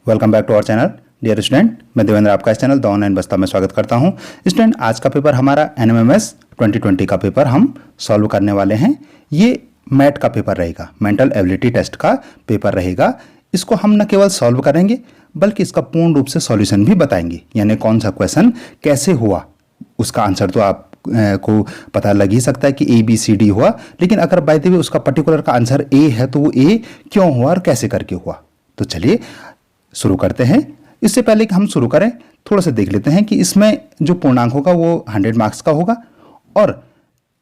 Welcome back to our channel dear student. मैं देवेंद्र आपका इस चैनल द ऑनलाइन बस्ता में स्वागत करता हूं। स्टूडेंट, आज का पेपर हमारा एनएमएमएस 2020 का पेपर हम सॉल्व करने वाले हैं। ये मैट का पेपर रहेगा, मेंटल एबिलिटी टेस्ट का पेपर रहेगा। इसको हम न केवल सॉल्व करेंगे बल्कि इसका पूर्ण रूप से सॉल्यूशन भी बताएंगे, यानी कौन सा क्वेश्चन कैसे हुआ उसका आंसर तो आप को पता लग ही सकता है कि ए बी सी डी हुआ, लेकिन अगर बाय द वे उसका पर्टिकुलर का आंसर ए है तो वो ए क्यों हुआ और कैसे करके हुआ। तो चलिए शुरू करते हैं। इससे पहले कि हम शुरू करें थोड़ा सा देख लेते हैं कि इसमें जो पूर्णांक होगा वो 100 मार्क्स का होगा और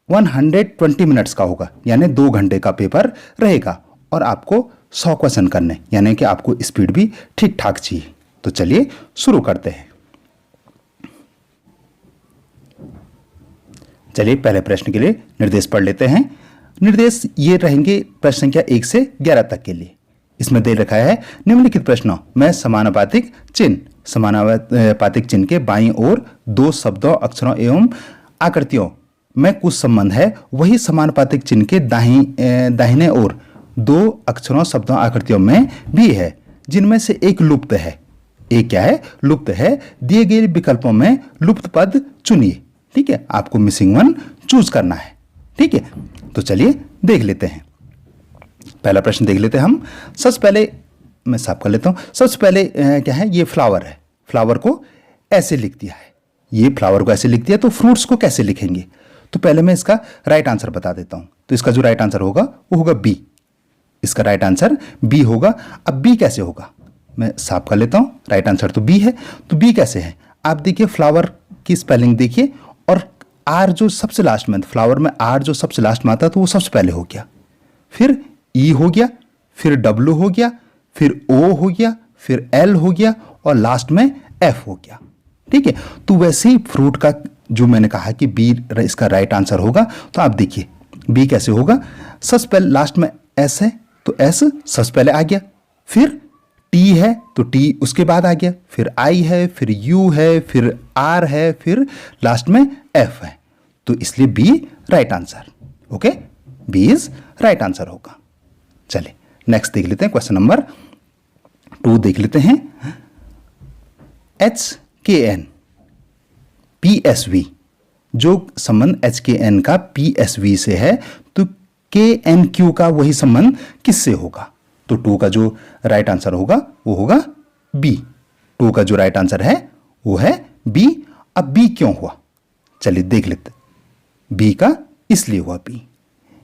120 मिनट्स का होगा, यानी 2 घंटे का पेपर रहेगा और आपको 100 क्वेश्चन करने, यानी कि आपको स्पीड भी ठीक ठाक चाहिए। तो चलिए शुरू करते हैं। चलिए पहले प्रश्न के लिए निर्देश पढ़ लेते हैं। निर्देश ये रहेंगे प्रश्न संख्या 1 से 11 तक के लिए। इसमें दे रखा है निम्नलिखित प्रश्नों में समानुपातिक चिन्ह के बाईं ओर 2 शब्दों, अक्षरों एवं आकृतियों में कुछ संबंध है, वही समानुपातिक चिन्ह के दाहिने ओर 2 अक्षरों, शब्दों, आकृतियों में भी है, जिनमें से एक लुप्त है। एक क्या है? लुप्त है। दिए गए विकल्पों में लुप्त पद चुनिए। ठीक है, आपको मिसिंग वन चूज करना है। ठीक है, तो चलिए देख लेते हैं। पहला प्रश्न देख लेते हैं हम। सबसे पहले मैं साफ कर लेता हूं। सबसे पहले क्या है? ये फ्लावर है। फ्लावर को ऐसे लिख दिया है। ये फ्लावर को ऐसे लिख दिया, तो फ्रूट्स को कैसे लिखेंगे? तो पहले मैं इसका राइट आंसर बता देता हूं। तो इसका जो राइट आंसर होगा वो होगा बी। इसका राइट आंसर बी होगा। अब बी कैसे होगा मैं साफ कर लेता हूं। राइट आंसर तो बी है, तो बी कैसे है? आप देखिए, फ्लावर की स्पेलिंग देखिए और आर जो सबसे लास्ट में, फ्लावर में आर जो सबसे लास्ट में आता है तो वो सबसे पहले हो गया, फिर ई हो गया, फिर डब्ल्यू हो गया, फिर ओ हो गया, फिर एल हो गया और लास्ट में एफ हो गया। ठीक है, तो वैसे ही फ्रूट का जो मैंने कहा कि बी इसका राइट आंसर होगा। तो आप देखिए बी कैसे होगा? सबसे पहले लास्ट में एस है तो एस सबसे पहले आ गया, फिर टी है तो टी उसके बाद आ गया, फिर आई है, फिर यू है, फिर आर है, फिर लास्ट में एफ है। तो इसलिए B right answer. Okay, B is right answer होगा। चलिए नेक्स्ट देख लेते हैं। क्वेश्चन नंबर 2 देख लेते हैं। HKN PSV, जो संबंध HKN का PSV से है, तो KNQ का वही संबंध किससे होगा? तो 2 का जो राइट आंसर होगा वो होगा बी। 2 का जो राइट आंसर है वो है बी। अब बी क्यों हुआ चलिए देख लेते। बी का इसलिए हुआ बी।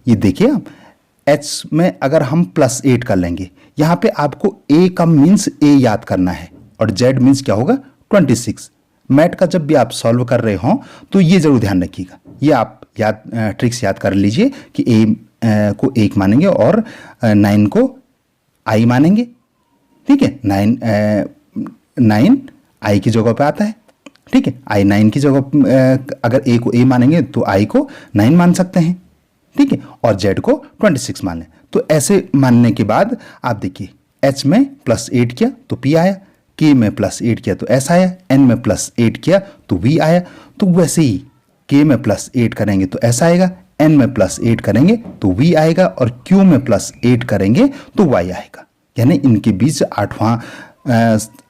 ये देखिए आप, एच में अगर हम +8 कर लेंगे, यहां पे आपको ए का मीन्स ए याद करना है और जेड मीन्स क्या होगा? 26। मैट का जब भी आप सॉल्व कर रहे हो तो ये जरूर ध्यान रखिएगा, ये आप ट्रिक्स याद कर लीजिए कि ए को 1 मानेंगे और 9 को आई मानेंगे। ठीक है, 9 आई की जगह पे आता है। ठीक है, आई 9 की जगह अगर ए को ए मानेंगे तो आई को 9 मान सकते हैं। ठीक है, और जेड को 26 मान लें। तो ऐसे मानने के बाद आप देखिए, एच में +8 किया तो पी आया, के में +8 किया तो एस आया, एन में +8 किया तो वी आया। तो वैसे ही के में +8 करेंगे तो एस आएगा, एन में +8 करेंगे तो वी आएगा और क्यू में +8 करेंगे तो वाई आएगा। यानी इनके बीच 8वां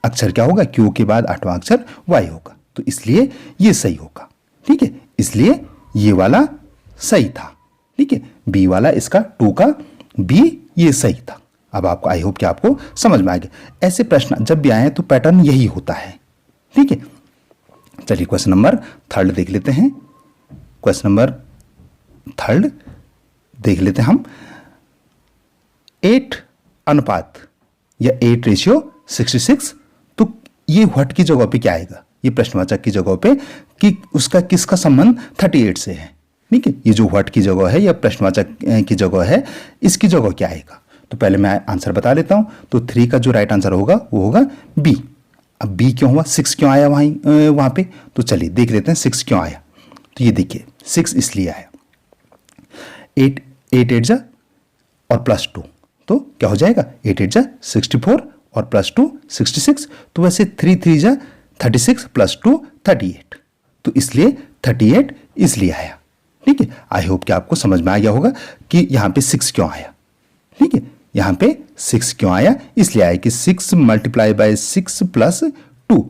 अक्षर क्या होगा? क्यू के बाद 8वां अक्षर वाई होगा। तो इसलिए ये सही होगा। ठीक है, इसलिए ये वाला सही था। ठीक है, बी वाला इसका 2 का बी ये सही था। अब आपको आई होप कि आपको समझ में आ गया। ऐसे प्रश्न जब भी आए तो पैटर्न यही होता है। ठीक है, चलिए क्वेश्चन नंबर 3 देख लेते हैं। क्वेश्चन नंबर 3 देख लेते हैं हम। 8 अनुपात या 8:66, तो ये व्हाट की जगह पे क्या आएगा? ये प्रश्नवाचक की जगह पे कि उसका किसका संबंध 38 से है। ठीक है, ये जो व्हाट की जगह है या प्रश्नवाचक की जगह है, इसकी जगह क्या आएगा? तो पहले मैं आंसर बता लेता हूं। तो 3 का जो राइट आंसर होगा वो होगा बी। अब बी क्यों हुआ? 6 क्यों आया वहां पे? तो चलिए देख लेते हैं 6 क्यों आया। तो ये देखिए 6 इसलिए आया, 8 8 जा और +2 तो क्या हो जाएगा? 8 8 जा 64 और +2 66। तो वैसे 3 3 जा 36 +2 38। तो इसलिए 38 इसलिए आया। ठीक है, आई होप कि आपको समझ में आ गया होगा कि यहां पे 6 क्यों आया। ठीक है, यहाँ पे 6 क्यों आया? इसलिए आया कि 6 मल्टीप्लाई बाय 6 प्लस 2,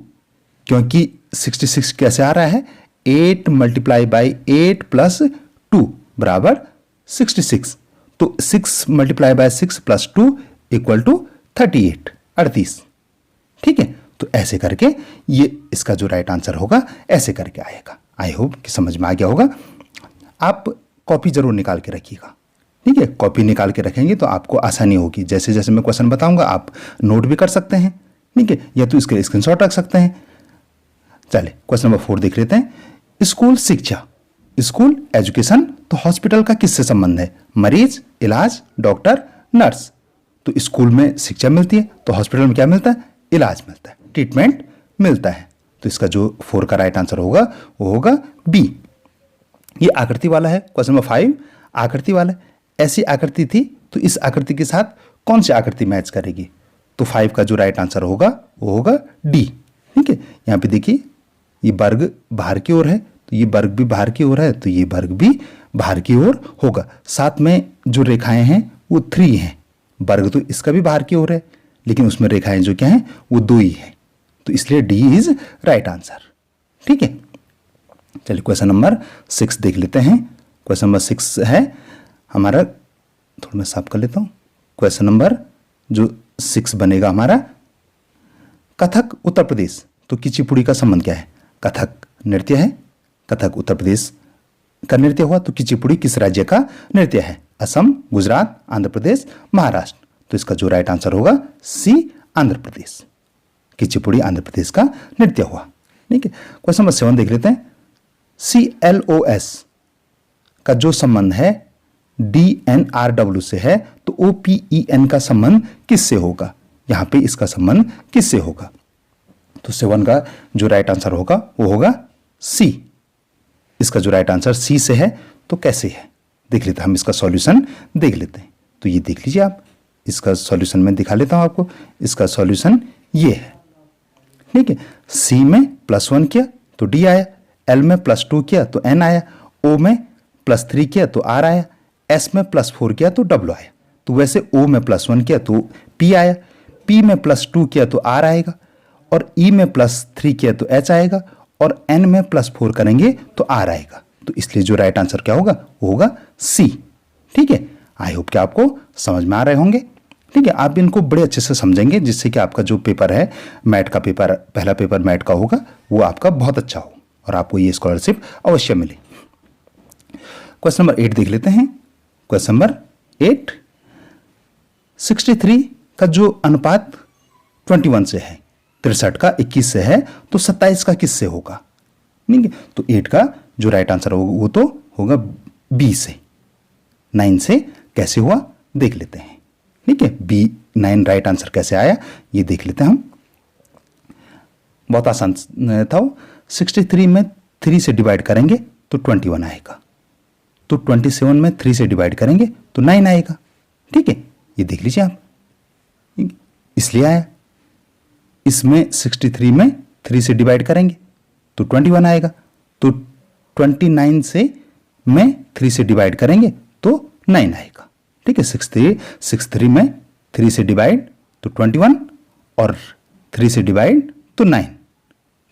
क्योंकि 66 कैसे आ रहा है? 8 मल्टीप्लाई बाय 8 प्लस 2 बराबर 66। तो 6 multiply by 6 plus 2 equal to 38, 38। ठीक है, तो ऐसे करके ये इसका जो राइट आंसर होगा ऐसे करके आएगा। आई होप कि समझ में आ गया होगा। आप कॉपी जरूर निकाल के रखिएगा। ठीक है, कॉपी निकाल के रखेंगे तो आपको आसानी होगी। जैसे जैसे मैं क्वेश्चन बताऊंगा आप नोट भी कर सकते हैं। ठीक है, या तो इसके स्क्रीनशॉट रख सकते हैं। चलिए क्वेश्चन नंबर 4 देख लेते हैं। स्कूल शिक्षा, स्कूल एजुकेशन, तो हॉस्पिटल का किससे संबंध है? मरीज, इलाज, डॉक्टर, नर्स। तो स्कूल में शिक्षा मिलती है तो हॉस्पिटल में क्या मिलता है? इलाज मिलता है, ट्रीटमेंट मिलता है। तो इसका जो 4 का राइट आंसर होगा वो होगा बी। ये आकृति वाला है। क्वेश्चन नंबर 5 आकृति वाला है। ऐसी आकृति थी तो इस आकृति के साथ कौन सी आकृति मैच करेगी? तो 5 का जो राइट आंसर होगा वो होगा डी। ठीक है, यहाँ पे देखिए ये वर्ग बाहर की ओर है तो ये वर्ग भी बाहर की ओर है तो ये वर्ग भी बाहर की ओर होगा। साथ में जो रेखाएं हैं वो 3 हैं। वर्ग तो इसका भी बाहर की ओर है लेकिन उसमें रेखाएं जो क्या हैं वो 2 ही हैं। तो इसलिए डी इज राइट आंसर। ठीक है, चलिए क्वेश्चन नंबर 6 देख लेते हैं। क्वेश्चन नंबर 6 है हमारा, थोड़ा मैं साफ कर लेता हूं। क्वेश्चन नंबर जो 6 बनेगा हमारा, कथक उत्तर प्रदेश, तो कुचिपुड़ी का संबंध क्या है? कथक नृत्य है, कथक उत्तर प्रदेश का नृत्य हुआ तो कुचिपुड़ी किस राज्य का नृत्य है? असम, गुजरात, आंध्र प्रदेश, महाराष्ट्र। तो इसका जो राइट आंसर होगा सी, आंध्र प्रदेश। कुचिपुड़ी आंध्र प्रदेश का नृत्य हुआ। ठीक है, क्वेश्चन नंबर 7 देख लेते हैं। CLOS का जो संबंध है DNRW से है तो OPEN का संबंध किससे होगा? यहां पे इसका संबंध किससे होगा? तो 7 का जो राइट आंसर होगा वो होगा सी। इसका जो राइट आंसर सी से है तो कैसे है देख लेते हैं। हम इसका सॉल्यूशन देख लेते हैं। तो ये देख लीजिए आप, इसका सॉल्यूशन मैं दिखा लेता हूं आपको। इसका सॉल्यूशन ये है। ठीक है, सी में +1 किया तो डी आया, एल में +2 किया तो एन आया, ओ में +3 किया तो आर आया, एस में +4 किया तो डब्ल्यू आया। तो वैसे ओ में +1 किया तो पी आया, पी में +2 किया तो आर आएगा, और ई में +3 किया तो एच आएगा, और एन में +4 करेंगे तो आर आएगा। तो इसलिए जो राइट आंसर क्या होगा वो होगा सी। ठीक है, आई होप कि आपको समझ में आ रहे होंगे। ठीक है, आप इनको बड़े अच्छे से समझेंगे जिससे कि आपका जो पेपर है मैथ का पेपर, पहला पेपर मैथ का होगा वो आपका बहुत अच्छा हो और आपको ये स्कॉलरशिप अवश्य मिले। क्वेश्चन नंबर 8 देख लेते हैं। क्वेश्चन नंबर 8, 63 का जो अनुपात 21 से है, 63 का 21 से है तो 27 का किससे होगा? ठीक है, तो 8 का जो राइट आंसर होगा वो तो होगा बी से। 9 से कैसे हुआ देख लेते हैं। ठीक है, बी 9 राइट आंसर कैसे आया ये देख लेते हैं हम। बहुत आसान था। 63 में 3 से डिवाइड करेंगे तो 21 आएगा, तो 27 में 3 से डिवाइड करेंगे तो 9 आएगा। ठीक है, ये देख लीजिए आप, इसलिए आया। इसमें 63 में 3 से डिवाइड करेंगे तो 21 आएगा, तो 29 से में 3 से डिवाइड करेंगे तो 9 आएगा। ठीक है, 63 में 3 से डिवाइड तो 21 और 3 से डिवाइड तो 9।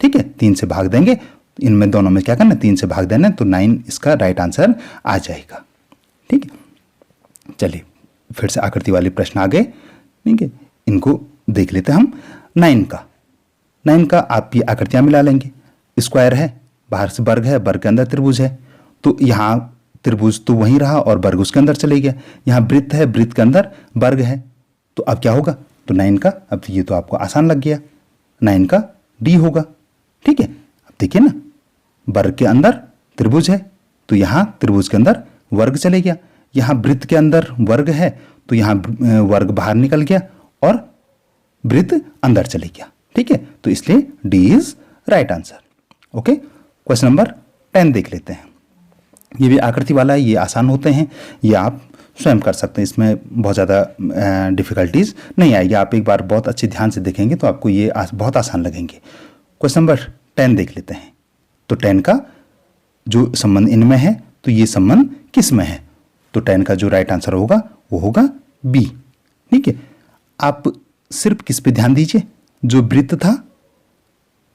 ठीक है, 3 से भाग देंगे, इनमें दोनों में क्या करना, 3 से भाग देना, तो 9 इसका राइट आंसर आ जाएगा। ठीक है, चलिए फिर से आकृति वाले प्रश्न आ गए। ठीक है, इनको देख लेते हैं हम। 9 का आप ये आकृतियां मिला लेंगे। स्क्वायर है, बाहर से वर्ग है, वर्ग के अंदर त्रिभुज है, तो यहाँ त्रिभुज तो वहीं रहा और वर्ग उसके अंदर चले गया। यहाँ वृत्त है, वृत्त के अंदर वर्ग है, तो अब क्या होगा, तो 9 का, अब ये तो आपको आसान लग गया, 9 का डी होगा। ठीक है, अब देखिए ना, वर्ग के अंदर त्रिभुज है तो यहाँ त्रिभुज के अंदर वर्ग चले गया, यहाँ वृत्त के अंदर वर्ग है तो यहाँ वर्ग बाहर निकल गया और वृत्त अंदर चले गया। ठीक है, तो इसलिए D is right answer. Okay, question number 10 देख लेते हैं। ये भी आकृति वाला है, ये आसान होते हैं, ये आप स्वयं कर सकते हैं, इसमें बहुत ज़्यादा डिफिकल्टीज नहीं आएगी। आप एक बार बहुत अच्छे ध्यान से देखेंगे तो आपको ये बहुत आसान लगेंगे। क्वेश्चन नंबर 10 देख लेते हैं। तो 10 का जो संबंध इनमें है तो ये संबंध किस में है, तो 10 का जो राइट आंसर होगा वो होगा बी। ठीक है, आप सिर्फ किस पे ध्यान दीजिए, जो वृत्त था,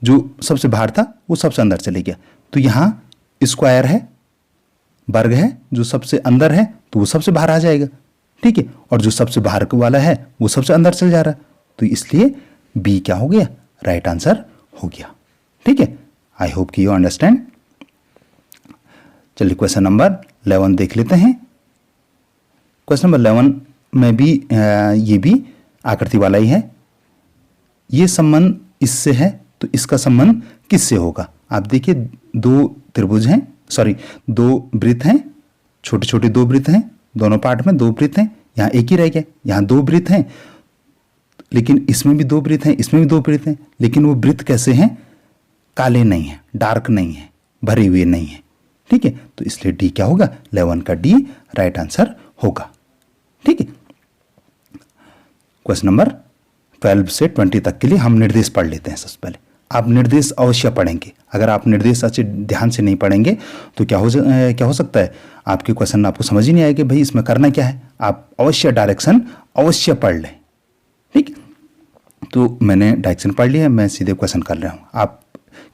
जो सबसे बाहर था, वो सबसे अंदर चले गया। तो यहाँ स्क्वायर है, वर्ग है, जो सबसे अंदर है तो वो सबसे बाहर आ जाएगा। ठीक है, और जो सबसे बाहर वाला है वो सबसे अंदर चल जा रहा है, तो इसलिए बी क्या हो गया, राइट आंसर हो गया। ठीक है, आई होप कि यू अंडरस्टैंड। चलिए क्वेश्चन नंबर 11 देख लेते हैं। क्वेश्चन नंबर 11 में भी ये भी आकृति वाला ही है। ये संबंध इससे है तो इसका संबंध किससे होगा। आप देखिए, दो त्रिभुज हैं, सॉरी दो वृत्त हैं, छोटे छोटे दो वृत्त हैं, दोनों पार्ट में दो वृत्त हैं, यहाँ एक ही रह गया, यहाँ दो वृत्त हैं, लेकिन इसमें भी दो वृत्त हैं, इसमें भी दो वृत्त हैं, लेकिन वो वृत्त कैसे हैं, काले नहीं है, डार्क नहीं है, भरे हुए नहीं है। ठीक है, तो इसलिए डी क्या होगा, 11 का डी राइट आंसर होगा। ठीक है, क्वेश्चन नंबर 12 से 20 तक के लिए हम निर्देश पढ़ लेते हैं। सबसे पहले आप निर्देश अवश्य पढ़ेंगे। अगर आप निर्देश अच्छे ध्यान से नहीं पढ़ेंगे तो क्या हो सकता है, आपके क्वेश्चन आपको समझ ही नहीं आएगा भाई इसमें करना क्या है। आप अवश्य डायरेक्शन अवश्य पढ़ लें। ठीक, तो मैंने डायरेक्शन पढ़ लिया है, मैं सीधे क्वेश्चन कर रहा हूँ। आप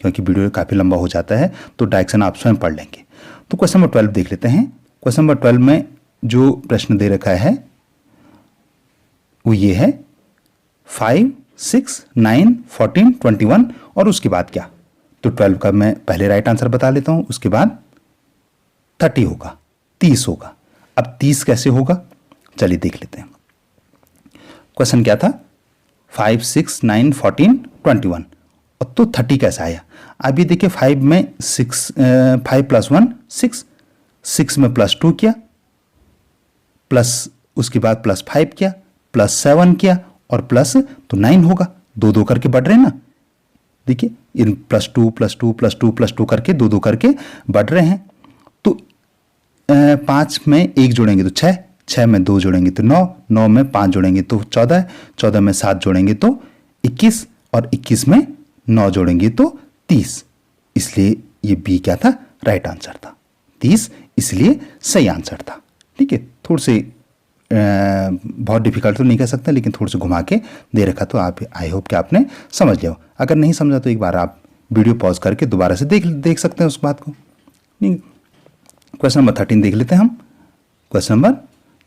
क्योंकि वीडियो काफ़ी लंबा हो जाता है तो डायरेक्शन आप स्वयं पढ़ लेंगे। तो क्वेश्चन नंबर 12 देख लेते हैं। क्वेश्चन नंबर 12 में जो प्रश्न दे रखा है वो ये है 5, 6, 9, 14, 21 और उसके बाद क्या। तो 12 का मैं पहले राइट आंसर बता लेता हूं, उसके बाद 30 होगा, 30 होगा। अब 30 कैसे होगा, चलिए देख लेते हैं। क्वेश्चन क्या था, 5, 6, 9, 14, 21 और तो 30 कैसे आया। अब ये देखिए 5 में 5 + 1 6, 6 में +2 किया, प्लस उसके बाद +5 किया, +7 किया और प्लस तो 9 होगा। दो दो करके बढ़ रहे हैं ना, देखिए इन +2 +2 +2 +2 करके दो करके बढ़ रहे हैं। तो 5 में 1 जोड़ेंगे तो 6, 6 में 2 जोड़ेंगे तो 9, 9 में 5 जोड़ेंगे तो 14, 14 में 7 जोड़ेंगे तो 21 और 21 में 9 जोड़ेंगे तो 30। इसलिए ये बी क्या था, राइट आंसर था 30, इसलिए सही आंसर था। ठीक है, थोड़े से बहुत डिफिकल्ट तो नहीं कह सकते, लेकिन थोड़ा सा घुमा के दे रखा, तो आप आई होप कि आपने समझ लिया हो। अगर नहीं समझा तो एक बार आप वीडियो पॉज करके दोबारा से देख सकते हैं उस बात को। क्वेश्चन नंबर 13 देख लेते हैं हम। क्वेश्चन नंबर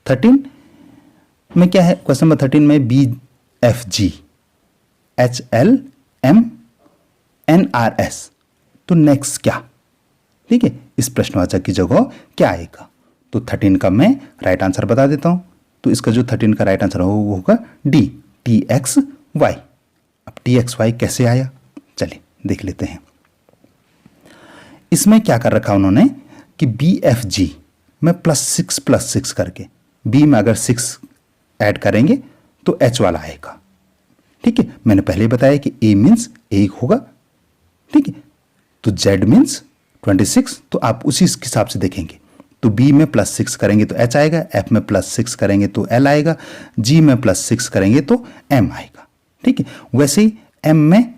13 में क्या है, क्वेश्चन नंबर 13 में BFG HLM NRS, तो नेक्स्ट क्या। ठीक है, इस प्रश्नवाचक की जगह क्या आएगा। तो 13 का मैं राइट आंसर बता देता हूं। तो इसका जो 13 का राइट आंसर वो होगा डी, TXY। अब TXY कैसे आया, चलिए देख लेते हैं। इसमें क्या कर रखा उन्होंने कि BFG में +6 करके, B में अगर 6 ऐड करेंगे तो H वाला आएगा। ठीक है, मैंने पहले बताया कि A मीन्स 1 होगा। ठीक है, तो Z मीन्स 26, तो आप उसी हिसाब से देखेंगे। तो B में +6 करेंगे तो H आएगा, F में +6 करेंगे तो L आएगा, G में +6 करेंगे तो M आएगा। ठीक है, वैसे ही M में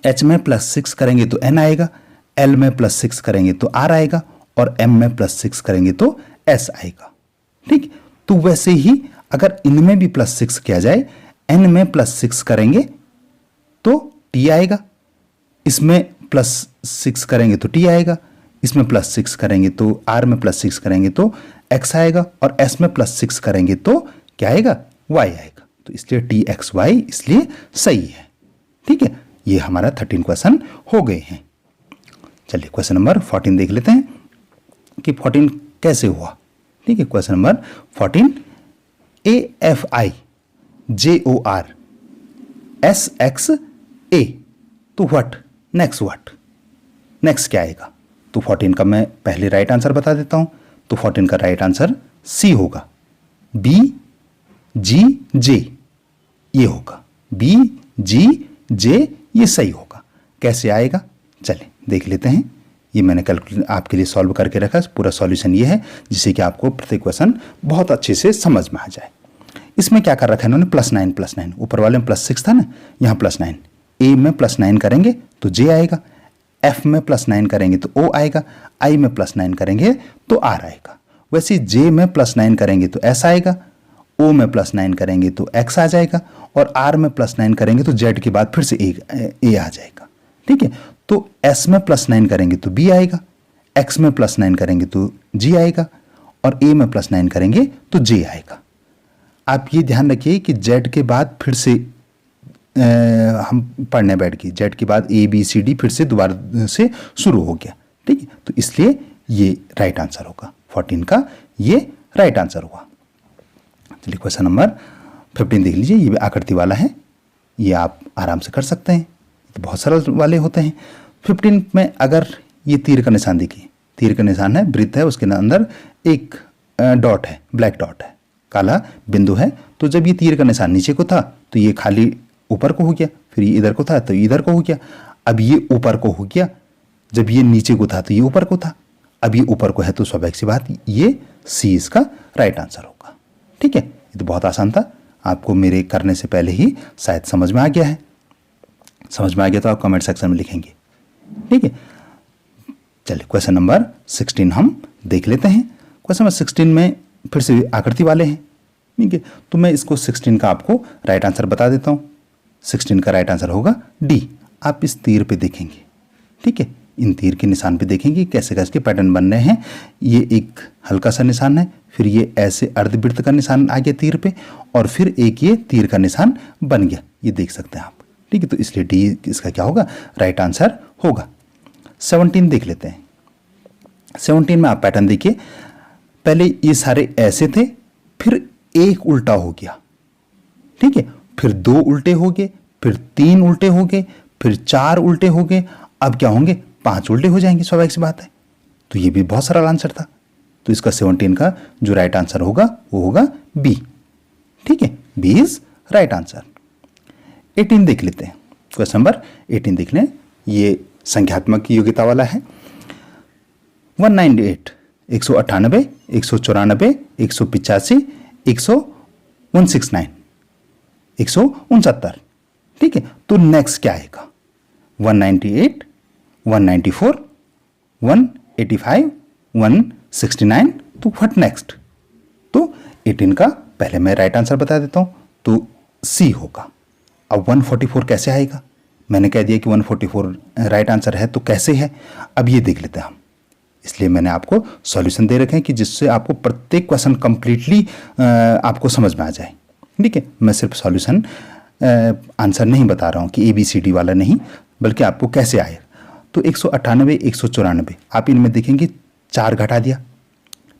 H में +6 करेंगे तो N आएगा, L में +6 करेंगे तो R आएगा और M में +6 करेंगे तो S आएगा। ठीक, तो वैसे ही अगर इनमें भी +6 किया जाए, N में +6 करेंगे तो T आएगा, इसमें +6 करेंगे तो T आएगा, इसमें +6 करेंगे तो R में +6 करेंगे तो X आएगा और S में +6 करेंगे तो क्या आएगा, Y आएगा। तो इसलिए TXY इसलिए सही है। ठीक है, ये हमारा 13 क्वेश्चन हो गए हैं। चलिए क्वेश्चन नंबर 14 देख लेते हैं कि 14 कैसे हुआ। ठीक है, question number 14, AFI JOR SXA, तो व्हाट, नेक्स्ट क्या आएगा। तो 14 का मैं पहले राइट आंसर बता देता हूं। तो 14 का राइट आंसर सी होगा, BGJ ये होगा, BGJ ये सही होगा। कैसे आएगा, चलें देख लेते हैं। ये मैंने कैलकुलेट आपके लिए सॉल्व करके रखा है। पूरा सॉल्यूशन ये है जिससे कि आपको प्रत्येक क्वेश्चन बहुत अच्छे से समझ में आ जाए। इसमें क्या कर रखा है इन्होंने, +9, ऊपर वाले में +6 था ना, यहाँ +9, A में +9 करेंगे तो J आएगा, F में +9 करेंगे तो O आएगा, I में +9 करेंगे तो R आएगा। वैसे J में +9 करेंगे तो S आएगा ओ में +9 करेंगे तो x आ जाएगा, और r में +9 करेंगे तो z के बाद फिर से a आ जाएगा। ठीक है, तो s में +9 करेंगे तो b आएगा, x में +9 करेंगे तो g आएगा, और a में +9 करेंगे तो j आएगा। आप ये ध्यान रखिए कि z के बाद फिर से हम पढ़ने बैठ गए, z के बाद a b c d फिर से दोबारा से शुरू हो गया। ठीक है, तो इसलिए ये राइट आंसर होगा, 14 का ये राइट आंसर हुआ। चलिए क्वेश्चन नंबर 15 देख लीजिए, ये भी आकृति वाला है, ये आप आराम से कर सकते हैं, तो बहुत सरल वाले होते हैं। 15 में अगर ये तीर का निशान देखिए, तीर का निशान है, वृत्त है, उसके अंदर एक डॉट है, ब्लैक डॉट है, काला बिंदु है। तो जब ये तीर का निशान नीचे को था तो ये खाली ऊपर को हो गया, फिर ये इधर को था तो इधर को हो गया, अब ये ऊपर को हो गया। जब ये नीचे को था तो ये ऊपर को था, अब ये ऊपर को है, तो स्वाभाविक सी बात ये सी इसका राइट आंसर होगा। ठीक है, ये तो बहुत आसान था, आपको मेरे करने से पहले ही शायद समझ में आ गया है। समझ में आ गया तो आप कमेंट सेक्शन में लिखेंगे। ठीक है, चलिए क्वेश्चन नंबर 16 हम देख लेते हैं। क्वेश्चन नंबर 16 में फिर से आकृति वाले हैं। ठीक है, तो मैं इसको 16 का आपको राइट आंसर बता देता हूँ। 16 का राइट आंसर होगा डी। आप इस तीर पे देखेंगे, ठीक है, इन तीर के निशान पे देखेंगे कैसे कैसे पैटर्न बन रहे हैं। ये एक हल्का सा निशान है, फिर ये ऐसे अर्धवृत्त का निशान आ गया तीर पे, और फिर एक ये तीर का निशान बन गया, ये देख सकते हैं आप। ठीक है, तो इसलिए डी इसका क्या होगा, राइट आंसर होगा। 17 देख लेते हैं। 17 में आप पैटर्न देखिए, पहले ये सारे ऐसे थे, फिर एक उल्टा हो गया, ठीक है, फिर 2 उल्टे हो गए, फिर 3 उल्टे हो गए, फिर 4 उल्टे हो गए, अब क्या होंगे, 5 उल्टे हो जाएंगे, स्वाभाविक सी बात है। तो ये भी बहुत सरल आंसर था, तो इसका 17 का जो राइट आंसर होगा वो होगा बी। ठीक है, बी इज राइट आंसर। 18 देख लेते हैं। क्वेश्चन नंबर 18 देख लें, ये संख्यात्मक योग्यता वाला है। 198, 198, 194, 185, 169, 169। ठीक है, तो नेक्स्ट क्या आएगा, 198, 194, 185, 169, तो व्हाट नेक्स्ट। तो 18 का पहले मैं राइट आंसर बता देता हूं, तो सी होगा। अब 144 कैसे आएगा, मैंने कह दिया कि 144 राइट आंसर है, तो कैसे है अब ये देख लेते हैं हम। इसलिए मैंने आपको सॉल्यूशन दे रखे हैं कि जिससे आपको प्रत्येक क्वेश्चन कंप्लीटली आपको समझ में आ जाए। ठीक है, मैं सिर्फ सॉल्यूशन आंसर नहीं बता रहा हूँ कि ABCD वाला नहीं, बल्कि आपको कैसे आए। तो 198, 194 आप इनमें देखेंगे 4 घटा दिया,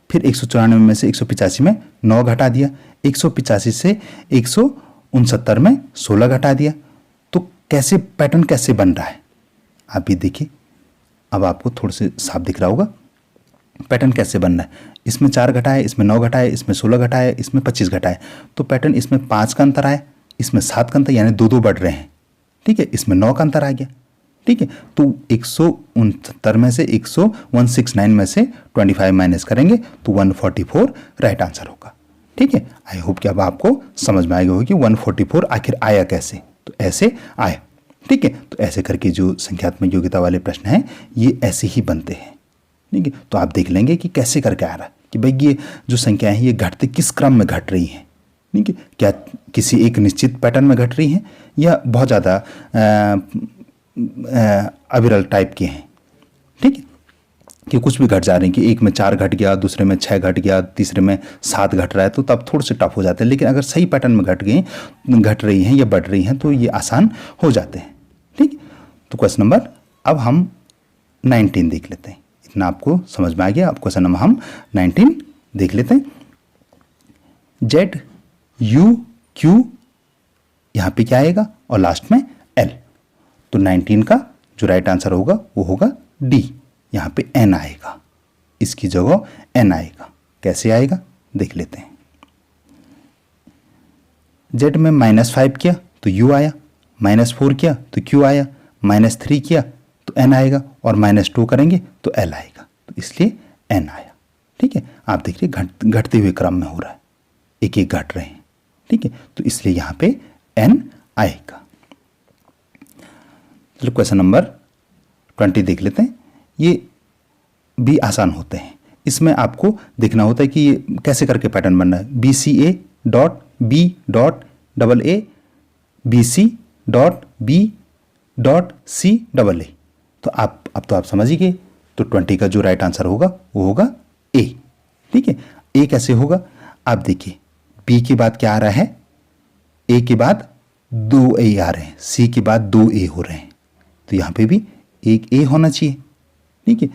फिर 194 में से 185 में 9 घटा दिया, 185 से 169 में 16 घटा दिया। तो कैसे पैटर्न कैसे बन रहा है आप ये देखिए। अब आपको थोड़ा से साफ दिख रहा होगा पैटर्न कैसे बन रहा है। इसमें 4 घटाए, इसमें 9 घटाए, इसमें 16 घटाए, इसमें 25 घटाए, तो पैटर्न इसमें 5 का अंतर आया, इसमें 7 का अंतर, यानी 2-2 बढ़ रहे हैं। ठीक है, इसमें 9 का अंतर आ गया। ठीक है, तो 169 में से 169 में से 25 माइनस करेंगे तो 144 राइट आंसर होगा। ठीक है, आई होप कि अब आपको समझ में आएगा होगी 144 आखिर आया कैसे, तो ऐसे आया। ठीक है, तो ऐसे करके जो संख्यात्मक योग्यता वाले प्रश्न हैं ये ऐसे ही बनते हैं। ठीक है, तो आप देख लेंगे कि कैसे करके आ रहा है कि भाई ये जो संख्याएं हैं ये घटते किस क्रम में घट रही हैं। ठीक है, क्या किसी एक निश्चित पैटर्न में घट रही हैं या बहुत ज़्यादा अविरल टाइप के हैं। ठीक है, कि कुछ भी घट जा रहे हैं कि एक में 4 घट गया, दूसरे में 6 घट गया, तीसरे में 7 घट रहा है, तो तब थोड़े से टफ हो जाते हैं। लेकिन अगर सही पैटर्न में घट रही हैं या बढ़ रही हैं तो ये आसान हो जाते हैं। ठीक, तो क्वेश्चन नंबर अब हम 19 देख लेते हैं। इतना आपको समझ में आ गया। अब क्वेश्चन नंबर हम 19 देख लेते हैं। जेड यू क्यू यहाँ पे क्या आएगा और लास्ट में एल, तो 19 का जो राइट आंसर होगा वो होगा डी। यहाँ पे एन आएगा, इसकी जगह एन आएगा। कैसे आएगा देख लेते हैं। जेड में -5 किया तो यू आया, -4 किया तो क्यू आया, -3 किया तो एन आएगा, और -2 करेंगे तो एल आएगा, तो इसलिए एन आया। ठीक है, आप देखिए घटते हुए क्रम में हो रहा है, एक एक घट रहे हैं। ठीक है, तो इसलिए यहाँ पे एन आएगा। चलो क्वेश्चन नंबर 20 देख लेते हैं। ये भी आसान होते हैं, इसमें आपको देखना होता है कि ये कैसे करके पैटर्न बन रहा है। BCA dot B dot double A B C dot B dot C double A. तो अब तो आप समझ ही गए। तो 20 का जो राइट आंसर होगा वो होगा ए। ठीक है, ए कैसे होगा? आप देखिए, बी के बाद क्या आ रहा है? ए के बाद 2 ए आ रहे हैं, सी के बाद 2 ए हो रहे हैं, तो यहां पे भी एक ए होना चाहिए। ठीक है,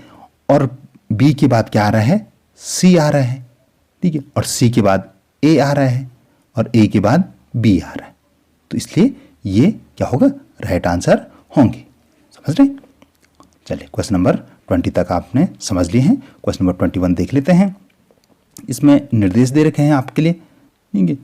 और बी के बाद क्या आ रहा है? सी आ रहा है। ठीक है, और सी के बाद ए आ रहा है, और ए के बाद बी आ रहा है। तो इसलिए ये क्या होगा? राइट आंसर होंगे। समझ रहे? चलिए, क्वेश्चन नंबर 20 तक आपने समझ लिए हैं। क्वेश्चन नंबर 21 देख लेते हैं। इसमें निर्देश दे रखे हैं आपके लिए। ठीक है,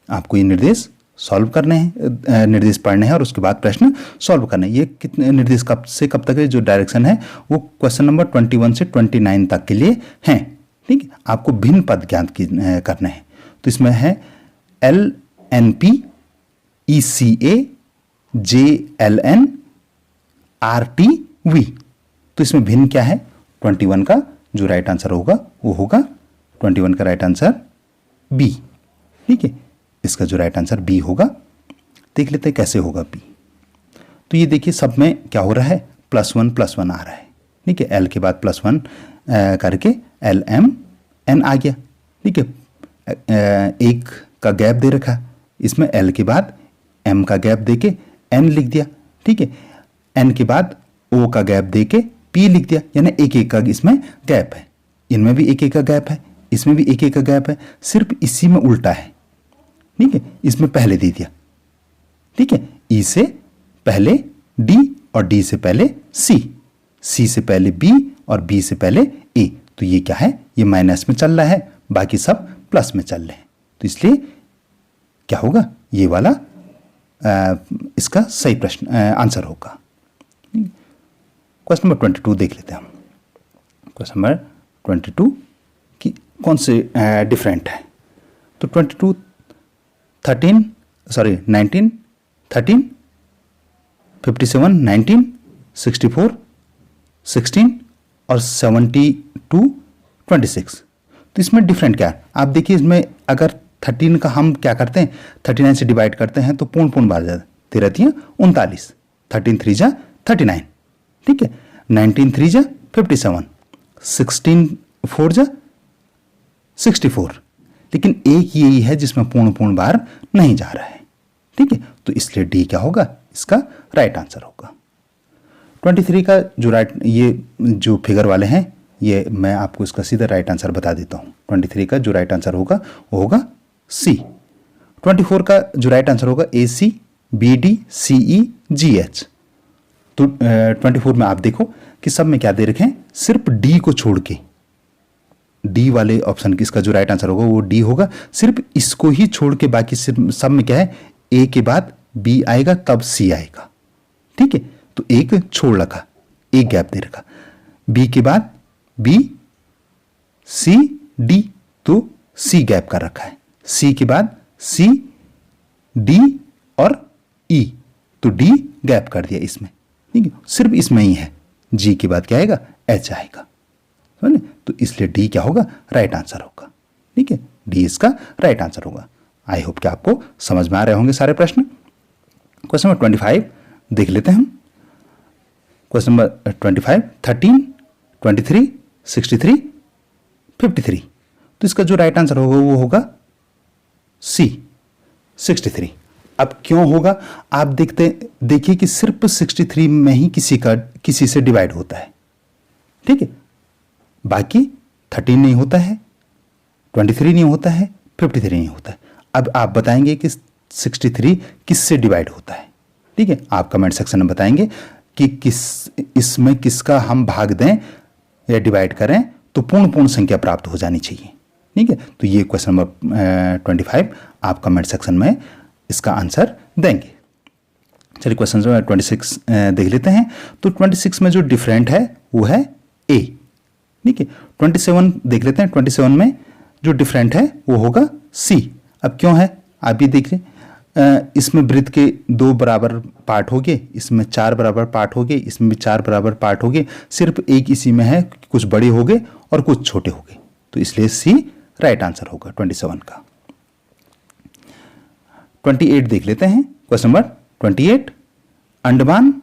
आपको ये निर्देश सॉल्व करने हैं, निर्देश पढ़ने हैं और उसके बाद प्रश्न सॉल्व करने हैं। ये कितने निर्देश कब से कब तक है, जो डायरेक्शन है वो क्वेश्चन नंबर 21 से 29 तक के लिए हैं। ठीक है, आपको भिन्न पद ज्ञात करने हैं। तो इसमें है L N P E C A J L N R T V. तो इसमें भिन्न क्या है? 21 का जो राइट आंसर होगा वो होगा 21 का राइट आंसर बी। ठीक है, इसका जो राइट आंसर बी होगा। देख लेते हैं कैसे होगा बी। तो ये देखिए, सब में क्या हो रहा है? +1 आ रहा है। ठीक है, एल के बाद +1 करके एल एम एन आ गया। ठीक है, एक का गैप दे रखा, इसमें एल के बाद एम का गैप दे के एन लिख दिया। ठीक है, एन के बाद ओ का गैप दे के पी लिख दिया, यानी एक एक का इसमें गैप है। इनमें भी एक एक का गैप है, इसमें भी एक एक का गैप है, सिर्फ इसी में उल्टा है। ठीक है, इसमें पहले दे दिया। ठीक है, ई से पहले डी और डी से पहले सी, सी से पहले बी और बी से पहले ए। तो ये क्या है? ये माइनस में चल रहा है, बाकी सब प्लस में चल रहे हैं। तो इसलिए क्या होगा? ये वाला इसका सही प्रश्न आंसर होगा। क्वेश्चन नंबर 22 देख लेते हैं हम। क्वेश्चन नंबर 22 की कौन से डिफरेंट है? तो 19, 13, 57, 19, 64, 16 और 72, 26। तो इसमें डिफरेंट क्या है? आप देखिए, इसमें अगर 13 का हम क्या करते हैं, 39 से डिवाइड करते हैं तो पूर्ण बार जाता है। 13 3 39, 13 3 जा 39। ठीक है, 19 3 जा 57, 16 4 जा 64। लेकिन एक यही है जिसमें पूर्ण बार नहीं जा रहा है। ठीक है, तो इसलिए डी क्या होगा? इसका राइट आंसर होगा। 23 का जो ये जो फिगर वाले हैं, ये मैं आपको इसका सीधा राइट आंसर बता देता हूं। 23 का जो राइट आंसर होगा वो होगा सी। 24 का जो राइट आंसर होगा ए सी बी डी सी ई जी एच। तो 24 में आप देखो कि सब में क्या दे रखे हैं? सिर्फ डी को छोड़ के, डी वाले ऑप्शन किसका जो राइट आंसर होगा वो डी होगा। सिर्फ इसको ही छोड़ के बाकी सब में क्या है? ए के बाद बी आएगा तब सी आएगा। ठीक है, तो एक छोड़ रखा, एक गैप दे रखा। बी के बाद बी सी डी, तो सी गैप कर रखा है। सी के बाद सी डी और ई, तो डी गैप कर दिया इसमें। ठीक है, सिर्फ इसमें ही है। जी के बाद क्या आएगा? एच आएगा। समझ? तो इसलिए डी क्या होगा? राइट आंसर होगा। ठीक है, डी इसका राइट आंसर होगा। आई होप कि आपको समझ में आ रहे होंगे सारे प्रश्न। क्वेश्चन नंबर 25 देख लेते हैं हम। Question number 25, 13, 23, 63, 53। तो इसका जो राइट आंसर होगा वो होगा सी 63। अब क्यों होगा? आप देखिए कि सिर्फ 63 में ही किसी से डिवाइड होता है। ठीक है, बाकी 13 नहीं होता है, 23 नहीं होता है, 53 नहीं होता है। अब आप बताएंगे कि 63 किससे डिवाइड होता है। ठीक है, आप कमेंट सेक्शन में बताएंगे कि इसमें किसका हम भाग दें या डिवाइड करें तो पूर्ण संख्या प्राप्त हो जानी चाहिए। ठीक है, तो ये क्वेश्चन नंबर 25 आप कमेंट सेक्शन में इसका आंसर देंगे। चलिए क्वेश्चन नंबर 26 देख लेते हैं। तो 26 में जो डिफरेंट है वो है ए। ठीक है, 27 देख लेते हैं। 27 में जो डिफरेंट है वो होगा सी। अब क्यों है आप भी देख लें। इसमें वृत्त के 2 बराबर पार्ट हो गए, इसमें 4 बराबर पार्ट हो गए, इसमें भी 4 बराबर पार्ट हो गए। सिर्फ एक इसी में है, कुछ बड़े हो गए और कुछ छोटे हो गए। तो इसलिए सी राइट आंसर होगा 27 का। 28 देख लेते हैं। Question number 28, Andaman,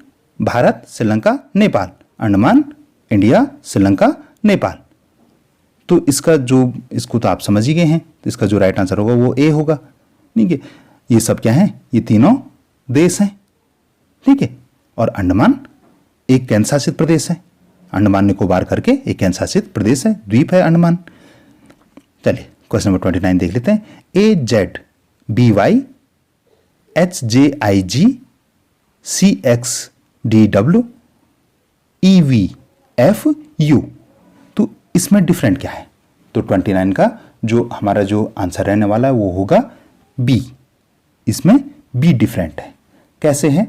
Bharat, Sri Lanka, Nepal. Andaman, India, Sri Lanka, Nepal. तो इसका जो, इसको तो आप समझ ही गए हैं, तो इसका जो राइट आंसर होगा वो ए होगा। ठीक है, ये सब क्या है, ये तीनों देश हैं। ठीक है, और अंडमान एक केंद्र शासित प्रदेश है। अंडमान निकोबार करके एक केंद्र शासित प्रदेश है, द्वीप है अंडमान। चलिए क्वेश्चन नंबर 29 देख लेते हैं। AZBYHJIGCXDW तो इसमें डिफरेंट क्या है? तो 29 का जो हमारा जो आंसर रहने वाला है वो होगा बी। इसमें बी डिफरेंट है। कैसे है?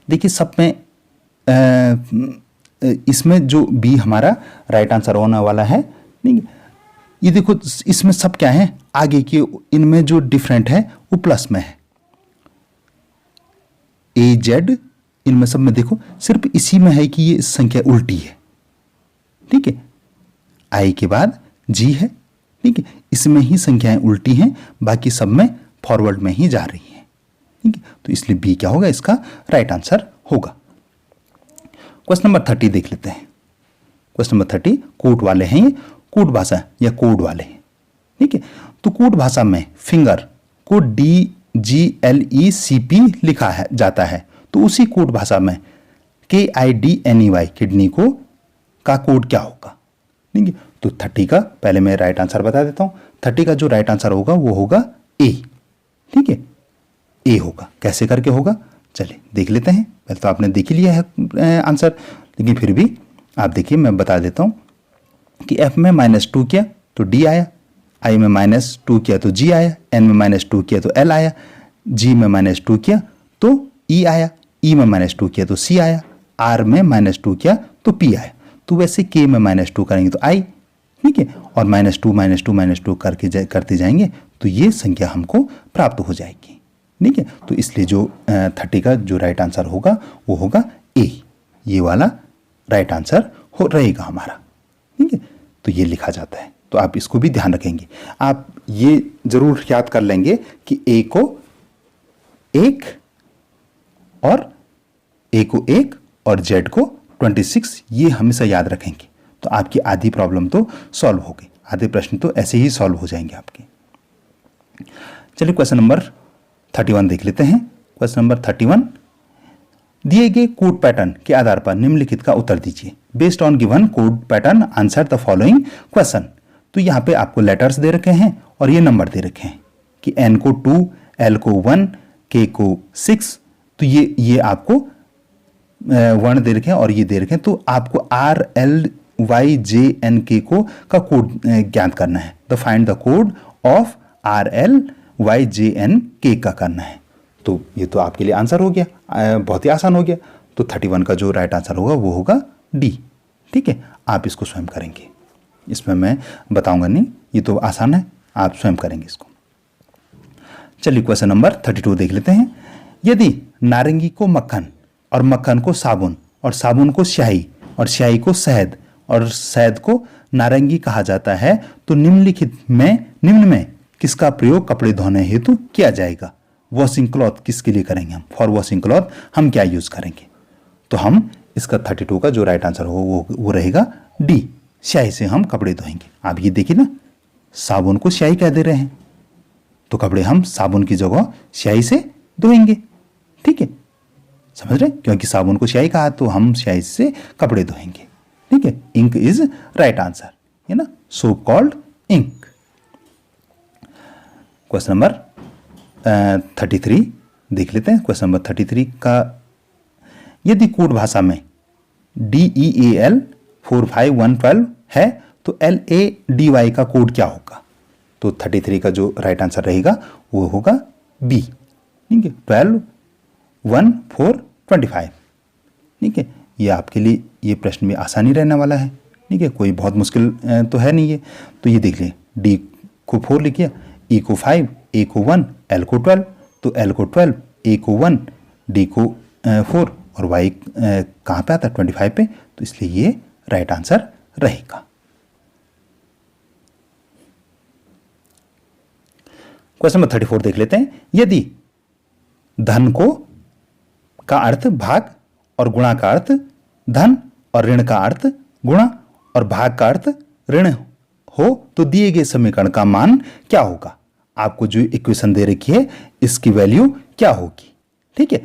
देखिए सब में इसमें जो बी हमारा राइट आंसर होने वाला है, नहीं, ये देखो इसमें सब क्या है, आगे के इनमें जो डिफरेंट है वो प्लस में है। ए जेड इनमें सब में देखो सिर्फ इसी में है कि ये संख्या उल्टी है। ठीक है, आई के बाद जी है। ठीक है, इसमें ही संख्याएं उल्टी हैं, बाकी सब में फॉरवर्ड में ही जा रही हैं। ठीक है, तो इसलिए बी क्या होगा, इसका राइट आंसर होगा। क्वेश्चन नंबर 30 देख लेते हैं। क्वेश्चन नंबर 30 कूट वाले हैं, ये कूट भाषा या कोड वाले हैं। ठीक है, तो कूट भाषा में फिंगर को DGLECP लिखा है जाता है, तो उसी कूट भाषा में KIDNEY किडनी को का कोड क्या होगा? ठीक है, तो 30 का पहले मैं राइट आंसर बता देता हूं। 30 का जो राइट आंसर होगा वो होगा ए। ठीक है, ए होगा। कैसे करके होगा चलिए देख लेते हैं। पहले तो आपने देख ही लिया है आंसर, लेकिन फिर भी आप देखिए, मैं बता देता हूं कि एफ में -2 किया तो डी आया, आई में -2 किया तो जी आया, एन में -2 किया तो एल आया, जी में -2 किया तो ई आया, ई में -2 किया तो सी आया, आर में -2 किया तो पी आया। तो वैसे के में -2 करेंगे तो आई। ठीक है, और -2 करते जाएंगे तो ये संख्या हमको प्राप्त हो जाएगी। ठीक है, तो इसलिए जो 30 का जो राइट आंसर होगा वो होगा ए। ये वाला राइट आंसर हो रहेगा हमारा। ठीक है, तो ये लिखा जाता है, तो आप इसको भी ध्यान रखेंगे। आप ये जरूर याद कर लेंगे कि ए को 1 और जेड को 26, ये हमेशा याद रखेंगे। तो आपकी आधी प्रॉब्लम तो सॉल्व हो गई, आधे प्रश्न तो ऐसे ही सॉल्व हो जाएंगे आपके। चलिए क्वेश्चन नंबर 31 देख लेते हैं। क्वेश्चन नंबर 31, दिए गए कोड पैटर्न के आधार पर निम्नलिखित का उत्तर दीजिए। Based on given code pattern answer the following question. तो यहाँ पे आपको लेटर्स दे रखे हैं और ये नंबर दे रखे हैं कि एन को 2, एल को 1, के को 6। तो ये आपको वर्ण दे रखे हैं और ये दे रखे हैं। तो आपको RLYJNK का कोड ज्ञात करना है। The find the code of RLYJNK का करना है। तो ये तो आपके लिए आंसर हो गया, बहुत ही आसान हो गया। तो 31 का जो राइट आंसर होगा वो होगा डी। ठीक है, आप इसको स्वयं करेंगे, इसमें मैं बताऊंगा नहीं, ये तो आसान है, आप स्वयं करेंगे इसको। चलिए क्वेश्चन नंबर 32 देख लेते हैं। यदि नारंगी को मक्खन और मक्खन को साबुन और साबुन को स्याही और स्याही को शहद और शहद को नारंगी कहा जाता है, तो निम्न में किसका प्रयोग कपड़े धोने हेतु किया जाएगा? वॉशिंग क्लॉथ किसके लिए करेंगे हम? फॉर वॉशिंग क्लॉथ हम क्या यूज करेंगे? तो हम इसका 32 का जो राइट आंसर हो वो रहेगा डी, स्याही से हम कपड़े धोएंगे। आप ये देखिए ना, साबुन को स्याही कह दे रहे हैं, तो कपड़े हम साबुन की जगह स्याही से धोएंगे। ठीक है, समझ रहे? क्योंकि साबुन को स्याही कहा तो हम स्याही से कपड़े धोएंगे। ठीक है, इंक इज राइट आंसर, है ना, so called ink. Question number 33 देख लेते हैं। क्वेश्चन नंबर 33 का, यदि कोड भाषा में DEAL 45112 है तो LADY का कोड क्या होगा? तो 33 का जो राइट आंसर रहेगा वो होगा बी। ठीक है, 121425। ठीक है, ये आपके लिए ये प्रश्न में आसानी रहने वाला है। ठीक है, कोई बहुत मुश्किल तो है नहीं ये। तो ये देख लें, डी को 4 लिखिए, ई को 5, ए को 1, एल को 12। तो एल को 12, ए को 1, डी को 4 और वाई कहाँ पे आता है? 25 पे। तो इसलिए ये राइट आंसर रहेगा। क्वेश्चन नंबर 34 देख लेते हैं। यदि धन का अर्थ भाग और गुणा का अर्थ धन और ऋण का अर्थ गुणा और भाग का अर्थ ऋण हो तो दिए गए समीकरण का मान क्या होगा? आपको जो इक्वेशन दे रखी है इसकी वैल्यू क्या होगी? ठीक है,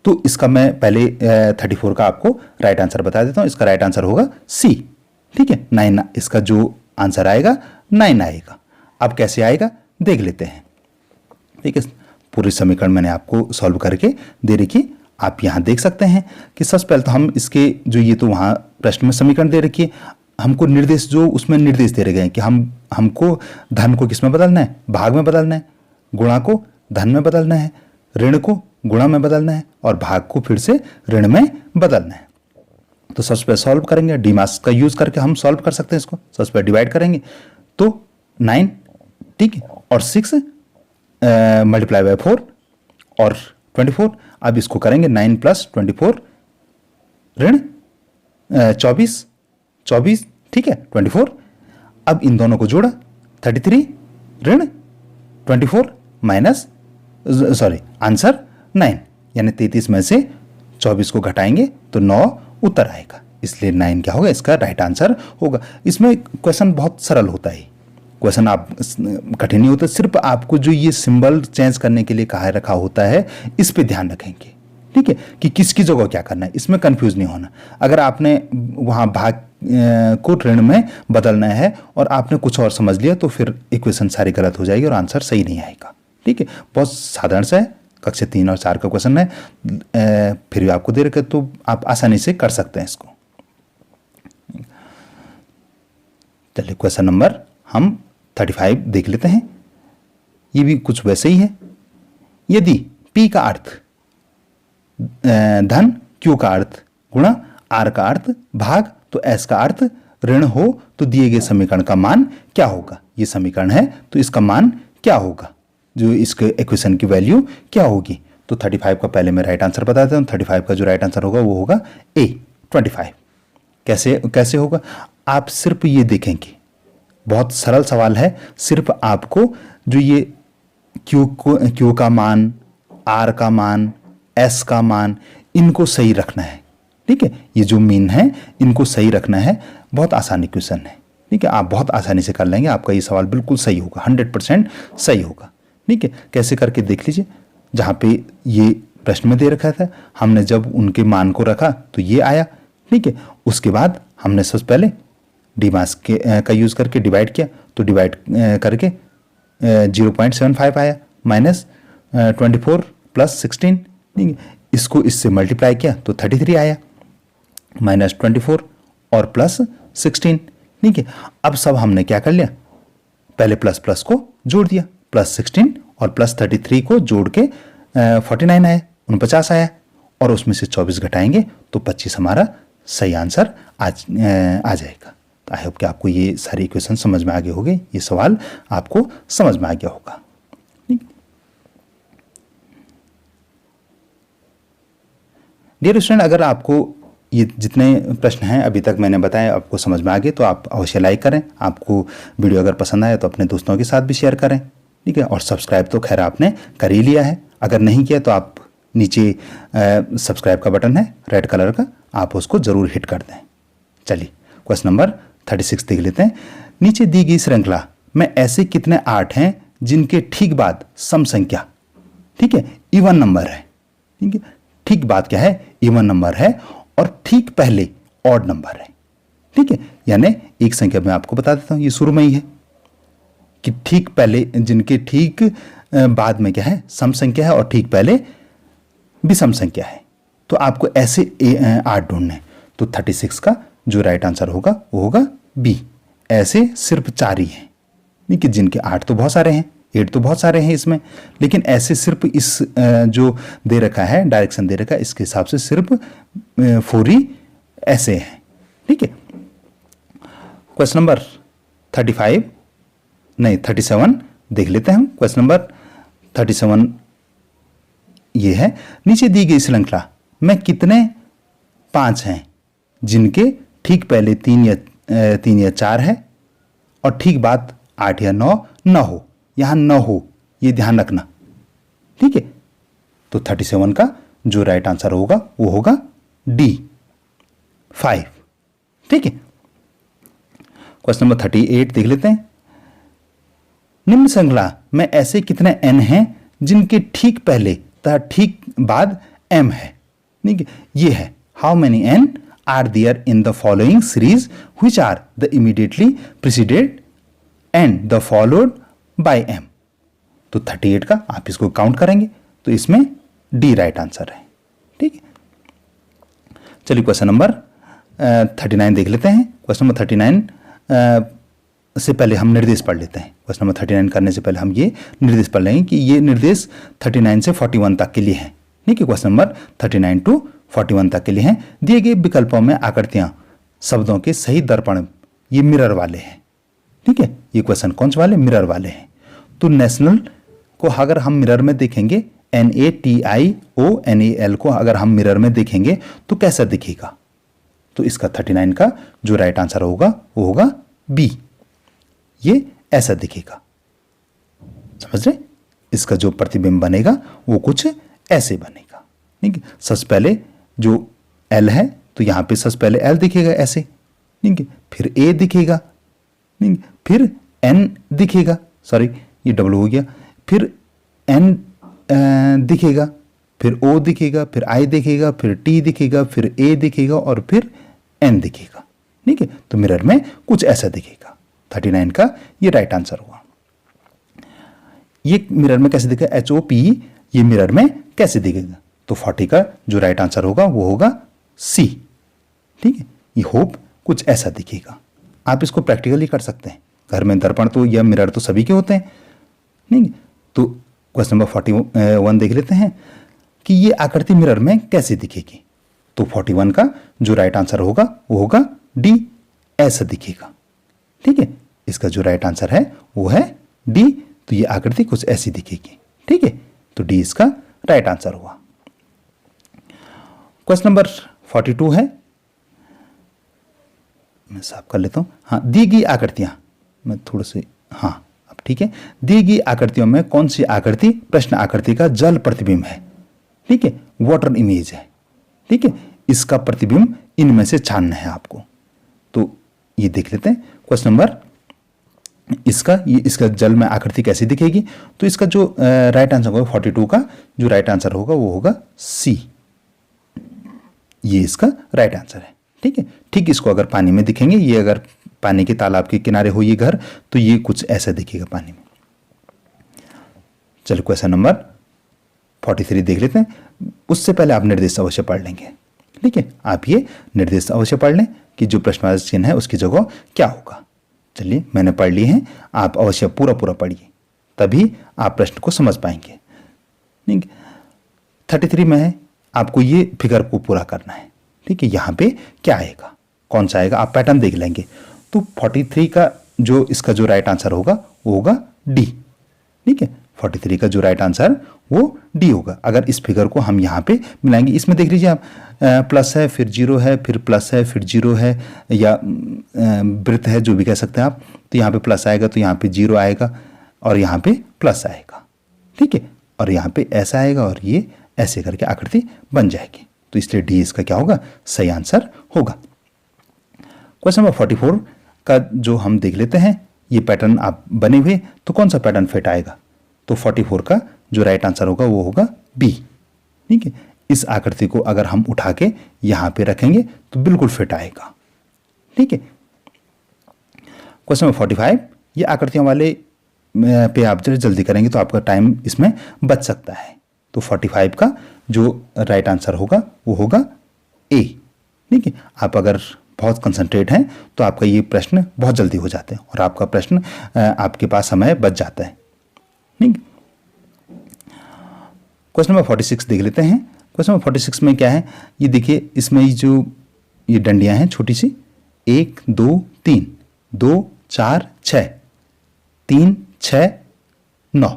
तो इसका मैं पहले 34 का आपको राइट आंसर बता देता हूं। इसका राइट आंसर होगा सी। ठीक है, 9 इसका जो आंसर आएगा 9 आएगा। अब कैसे आएगा देख लेते हैं। ठीक है, पूरी समीकरण मैंने आपको सॉल्व करके दे रखी, आप यहां देख सकते हैं कि सबसे पहले तो हम इसके जो ये तो वहां प्रश्न में समीकरण दे रखी है, हमको निर्देश जो उसमें निर्देश दे रखे हैं कि हमको धन को किस में बदलना है? भाग में बदलना है, गुणा को धन में बदलना है, ऋण को गुणा में बदलना है और भाग को फिर से ऋण में बदलना है। तो सबसे पहले सॉल्व करेंगे, डीमास का यूज करके हम सॉल्व कर सकते हैं इसको। सबसे पहले डिवाइड करेंगे तो 9, ठीक है, और 6 मल्टीप्लाई बाय 4 और 24। अब इसको करेंगे 9 + 24 ऋण 24, ठीक है, 24। अब इन दोनों को जोड़ा 33 ऋण 24 माइनस आंसर 9, यानी 33 में से 24 को घटाएंगे तो 9 उत्तर आएगा, इसलिए 9 क्या होगा? इसका राइट आंसर होगा। इसमें क्वेश्चन बहुत सरल होता है, क्वेश्चन आप कठिन नहीं होता, सिर्फ आपको जो ये सिंबल चेंज करने के लिए कहा रखा होता है इस पे ध्यान रखेंगे। ठीक है, कि किसकी जगह क्या करना है, इसमें कंफ्यूज नहीं होना। अगर आपने वहां भाग को ऋण में बदलना है और आपने कुछ और समझ लिया तो फिर इक्वेशन सारी गलत हो जाएगी और आंसर सही नहीं आएगा। ठीक है, बहुत साधारण सा है, कक्षा 3 और 4 का क्वेश्चन है, फिर भी आपको दे रखे तो आप आसानी से कर सकते हैं इसको। चलिए क्वेश्चन नंबर हम 35 देख लेते हैं। ये भी कुछ वैसे ही है। यदि P का अर्थ धन, Q का अर्थ गुणा, R का अर्थ भाग तो S का अर्थ ऋण हो तो दिए गए समीकरण का मान क्या होगा? ये समीकरण है तो इसका मान क्या होगा? जो इसके इक्वेशन की वैल्यू क्या होगी? तो 35 का पहले मैं राइट आंसर बता देता हूं। 35 का जो राइट आंसर होगा वो होगा A 25। कैसे होगा? आप सिर्फ ये देखेंगे, बहुत सरल सवाल है, सिर्फ आपको जो ये Q का मान, R का मान, S का मान, इनको सही रखना है। ठीक है, ये जो मीन है इनको सही रखना है। बहुत आसान क्वेश्चन है। ठीक है, आप बहुत आसानी से कर लेंगे, आपका ये सवाल बिल्कुल सही होगा, 100% सही होगा। ठीक है, कैसे करके देख लीजिए। जहाँ पे ये प्रश्न में दे रखा था, हमने जब उनके मान को रखा तो ये आया। ठीक है, उसके बाद हमने सबसे पहले डीमास का यूज़ करके डिवाइड किया तो डिवाइड करके 0.75 आया, माइनस 24 + 16। ठीक है, इसको इससे मल्टीप्लाई किया तो 33 आया, माइनस 24 और प्लस 16। ठीक है, अब सब हमने क्या कर लिया, पहले प्लस को जोड़ दिया, +16 और +33 को जोड़ के 49 आया, 49 आया, और उसमें से 24 घटाएंगे तो 25 हमारा सही आंसर आ जाएगा। तो आई होप कि आपको ये सारी इक्वेशन समझ में आ गए होंगे, ये सवाल आपको समझ में आ गया होगा। डियर स्टूडेंट, अगर आपको ये जितने प्रश्न हैं अभी तक मैंने बताए आपको समझ में आ गए तो आप अवश्य लाइक करें। आपको वीडियो अगर पसंद आए तो अपने दोस्तों के साथ भी शेयर करें। ठीक है, और सब्सक्राइब तो खैर आपने कर ही लिया है, अगर नहीं किया तो आप नीचे सब्सक्राइब का बटन है रेड कलर का, आप उसको ज़रूर हिट कर दें। चलिए क्वेश्चन नंबर 36 देख लेते हैं। नीचे दी गई श्रृंखला में ऐसे कितने आर्ट हैं जिनके ठीक बाद सम संख्या, ठीक है, इवन नंबर है। ठीक है, ठीक बात क्या है, इवन नंबर है, और ठीक पहले ऑड नंबर है। ठीक है, यानी एक संख्या मैं आपको बता देता हूं, ये शुरू में ही है कि ठीक पहले जिनके ठीक बाद में क्या है, सम संख्या है, और ठीक पहले विषम संख्या है। तो आपको ऐसे 8 ढूंढने, तो 36 का जो राइट आंसर होगा वो होगा बी। ऐसे सिर्फ 4 ही हैं, नहीं कि जिनके 8 तो बहुत सारे हैं, 8 तो बहुत सारे हैं इसमें, लेकिन ऐसे सिर्फ इस जो दे रखा है, डायरेक्शन दे रखा है, इसके हिसाब से सिर्फ 4 ही ऐसे हैं। ठीक है, क्वेश्चन नंबर 37 देख लेते हैं हम। क्वेश्चन नंबर 37 ये है, नीचे दी गई श्रृंखला में कितने 5 हैं जिनके ठीक पहले 3 या 4 है और ठीक बाद 8 या 9 न हो। यहां न हो ये ध्यान रखना, ठीक है। तो 37 का जो राइट आंसर होगा वो होगा डी 5, ठीक है। क्वेश्चन नंबर 38 देख लेते हैं। निम्न श्रृंखला में ऐसे कितने एन हैं जिनके ठीक पहले तथा ठीक बाद एम है, ठीक है। ये है how many N are there in the following series which are the immediately preceded and the followed by M. तो 38 का आप इसको काउंट करेंगे तो इसमें डी राइट आंसर है, ठीक है। चलिए क्वेश्चन नंबर 39 देख लेते हैं। क्वेश्चन नंबर 39 से पहले हम निर्देश पढ़ लेते हैं। क्वेश्चन नंबर 39 करने से पहले हम ये निर्देश पढ़ लेंगे कि ये निर्देश 39 से 41 तक के लिए हैं, ठीक है। क्वेश्चन नंबर 39 टू 41 तक के लिए हैं। दिए गए विकल्पों में आकृतियां शब्दों के सही दर्पण ये मिरर वाले हैं, ठीक है। ये क्वेश्चन कौन से वाले? मिरर वाले हैं। तो नेशनल को अगर हम मिरर में देखेंगे, NATIONAL को अगर हम मिरर में देखेंगे तो कैसा दिखेगा? तो इसका 39 का जो राइट आंसर होगा वो होगा बी, ये ऐसा दिखेगा, समझ रहे? इसका जो प्रतिबिंब बनेगा वो कुछ ऐसे बनेगा, ठीक है। सबसे पहले जो L है तो यहां पे सबसे पहले L दिखेगा ऐसे, ठीक है। फिर A दिखेगा, ठीक है। फिर N दिखेगा, सॉरी ये डबल हो गया। फिर N दिखेगा, फिर O दिखेगा, फिर I दिखेगा, फिर T दिखेगा, फिर A दिखेगा और फिर N दिखेगा, ठीक है। तो मिरर में कुछ ऐसा दिखेगा। 39 का ये राइट आंसर हुआ। ये मिरर में कैसे दिखेगा? HOP ये मिरर में कैसे दिखेगा? तो 40 का जो राइट आंसर होगा वो होगा C, ठीक है। ये होप कुछ ऐसा दिखेगा। आप इसको प्रैक्टिकली कर सकते हैं घर में। दर्पण तो या मिरर तो सभी के होते हैं, नहीं? तो क्वेश्चन नंबर 41 देख लेते हैं कि ये आकृति मिरर में कैसे दिखेगी। तो 41 का जो राइट आंसर होगा वो होगा डी, ऐसा दिखेगा, ठीक है। इसका जो राइट आंसर है वो है डी। तो ये आकृति कुछ ऐसी दिखेगी, ठीक है। तो डी इसका राइट आंसर हुआ। क्वेश्चन नंबर 42 है, मैं साफ कर लेता हूं। हाँ, दी गई आकृतियां, मैं थोड़ा से, हाँ अब ठीक है। दी गई आकृतियों में कौन सी आकृति प्रश्न आकृति का जल प्रतिबिंब है, ठीक है, वाटर इमेज है, ठीक है। इसका प्रतिबिंब इनमें से छानना है आपको। तो ये देख लेते हैं क्वेश्चन नंबर, इसका जल में आकृति कैसी दिखेगी। तो इसका जो राइट आंसर होगा 42 का जो राइट आंसर होगा वो होगा सी, ये इसका राइट आंसर है, ठीक है। ठीक इसको अगर पानी में दिखेंगे, ये अगर पानी के तालाब के किनारे हो ये घर, तो ये कुछ ऐसा दिखेगा पानी में। चलो क्वेश्चन नंबर 43 देख लेते हैं। उससे पहले आप निर्देश अवश्य पढ़ लेंगे, ठीक है। आप ये निर्देश अवश्य पढ़ लें कि जो प्रश्नवाचक चिन्ह है उसकी जगह क्या होगा। चलिए मैंने पढ़ लिए हैं, आप अवश्य पूरा पढ़िए, तभी आप प्रश्न को समझ पाएंगे, ठीक। 33 में है, आपको ये फिगर को पूरा करना है, ठीक है। यहाँ पे क्या आएगा, कौन सा आएगा, आप पैटर्न देख लेंगे। तो 43 का जो इसका जो राइट आंसर होगा वो होगा डी, ठीक है। 43 का जो राइट आंसर वो डी होगा। अगर इस फिगर को हम यहाँ पे मिलाएंगे, इसमें देख लीजिए आप, प्लस है, फिर जीरो है, फिर प्लस है, फिर जीरो है, या वृत्त है, जो भी कह सकते हैं आप। तो यहाँ पे प्लस आएगा तो यहाँ पे जीरो आएगा और यहाँ पे प्लस आएगा, ठीक है। और यहाँ पे ऐसा आएगा और ये ऐसे करके आकृति बन जाएगी। तो इसलिए डी इसका क्या होगा, सही आंसर होगा। क्वेश्चन नंबर 44 का जो हम देख लेते हैं, ये पैटर्न आप बने हुए, तो कौन सा पैटर्न फिट आएगा। तो 44 का जो राइट आंसर होगा वो होगा बी, ठीक है। इस आकृति को अगर हम उठा के यहां पे रखेंगे तो बिल्कुल फिट आएगा, ठीक है। क्वेश्चन नंबर 45, ये आकृतियों वाले पे आप जल्दी करेंगे तो आपका टाइम इसमें बच सकता है। तो 45 का जो राइट आंसर होगा वो होगा ए, ठीक है। आप अगर बहुत कंसंट्रेट हैं तो आपका ये प्रश्न बहुत जल्दी हो जाते हैं और आपका प्रश्न आपके पास समय बच जाता है, ठीक। क्वेश्चन नंबर 46 देख लेते हैं। क्वेश्चन नंबर 46 में क्या है, ये देखिए, इसमें जो ये डंडियां हैं छोटी सी, 1 2 3, 2 4 6, 3 6 9,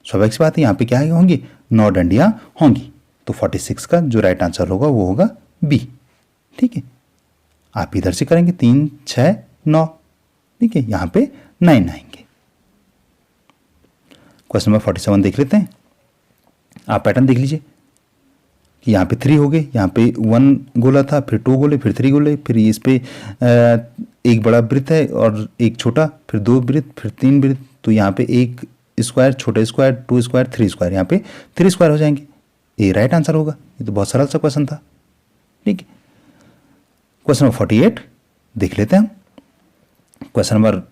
स्वाभाविक सी बात है यहाँ पे क्या होंगी, 9 डंडियां होंगी। तो 46 का जो राइट आंसर होगा वो होगा बी, ठीक है। आप इधर से करेंगे 3 6 9, ठीक है, यहाँ पे 9 आएंगे। क्वेश्चन नंबर 47 देख लेते हैं। आप पैटर्न देख लीजिए कि यहाँ पे 3 हो गए, यहाँ पे 1 गोला था, फिर 2 गोले, फिर 3 गोले, फिर इस पे एक बड़ा वृत्त है और एक छोटा, फिर 2 वृत्त, फिर 3 वृत्त। तो यहाँ पे एक स्क्वायर, छोटा स्क्वायर, 2 स्क्वायर, 3 स्क्वायर, यहाँ पे 3 स्क्वायर हो जाएंगे। ये राइट आंसर होगा। ये तो बहुत सरल सा क्वेश्चन था। ठीक है, क्वेश्चन नंबर 48 देख लेते हैं हम। क्वेश्चन नंबर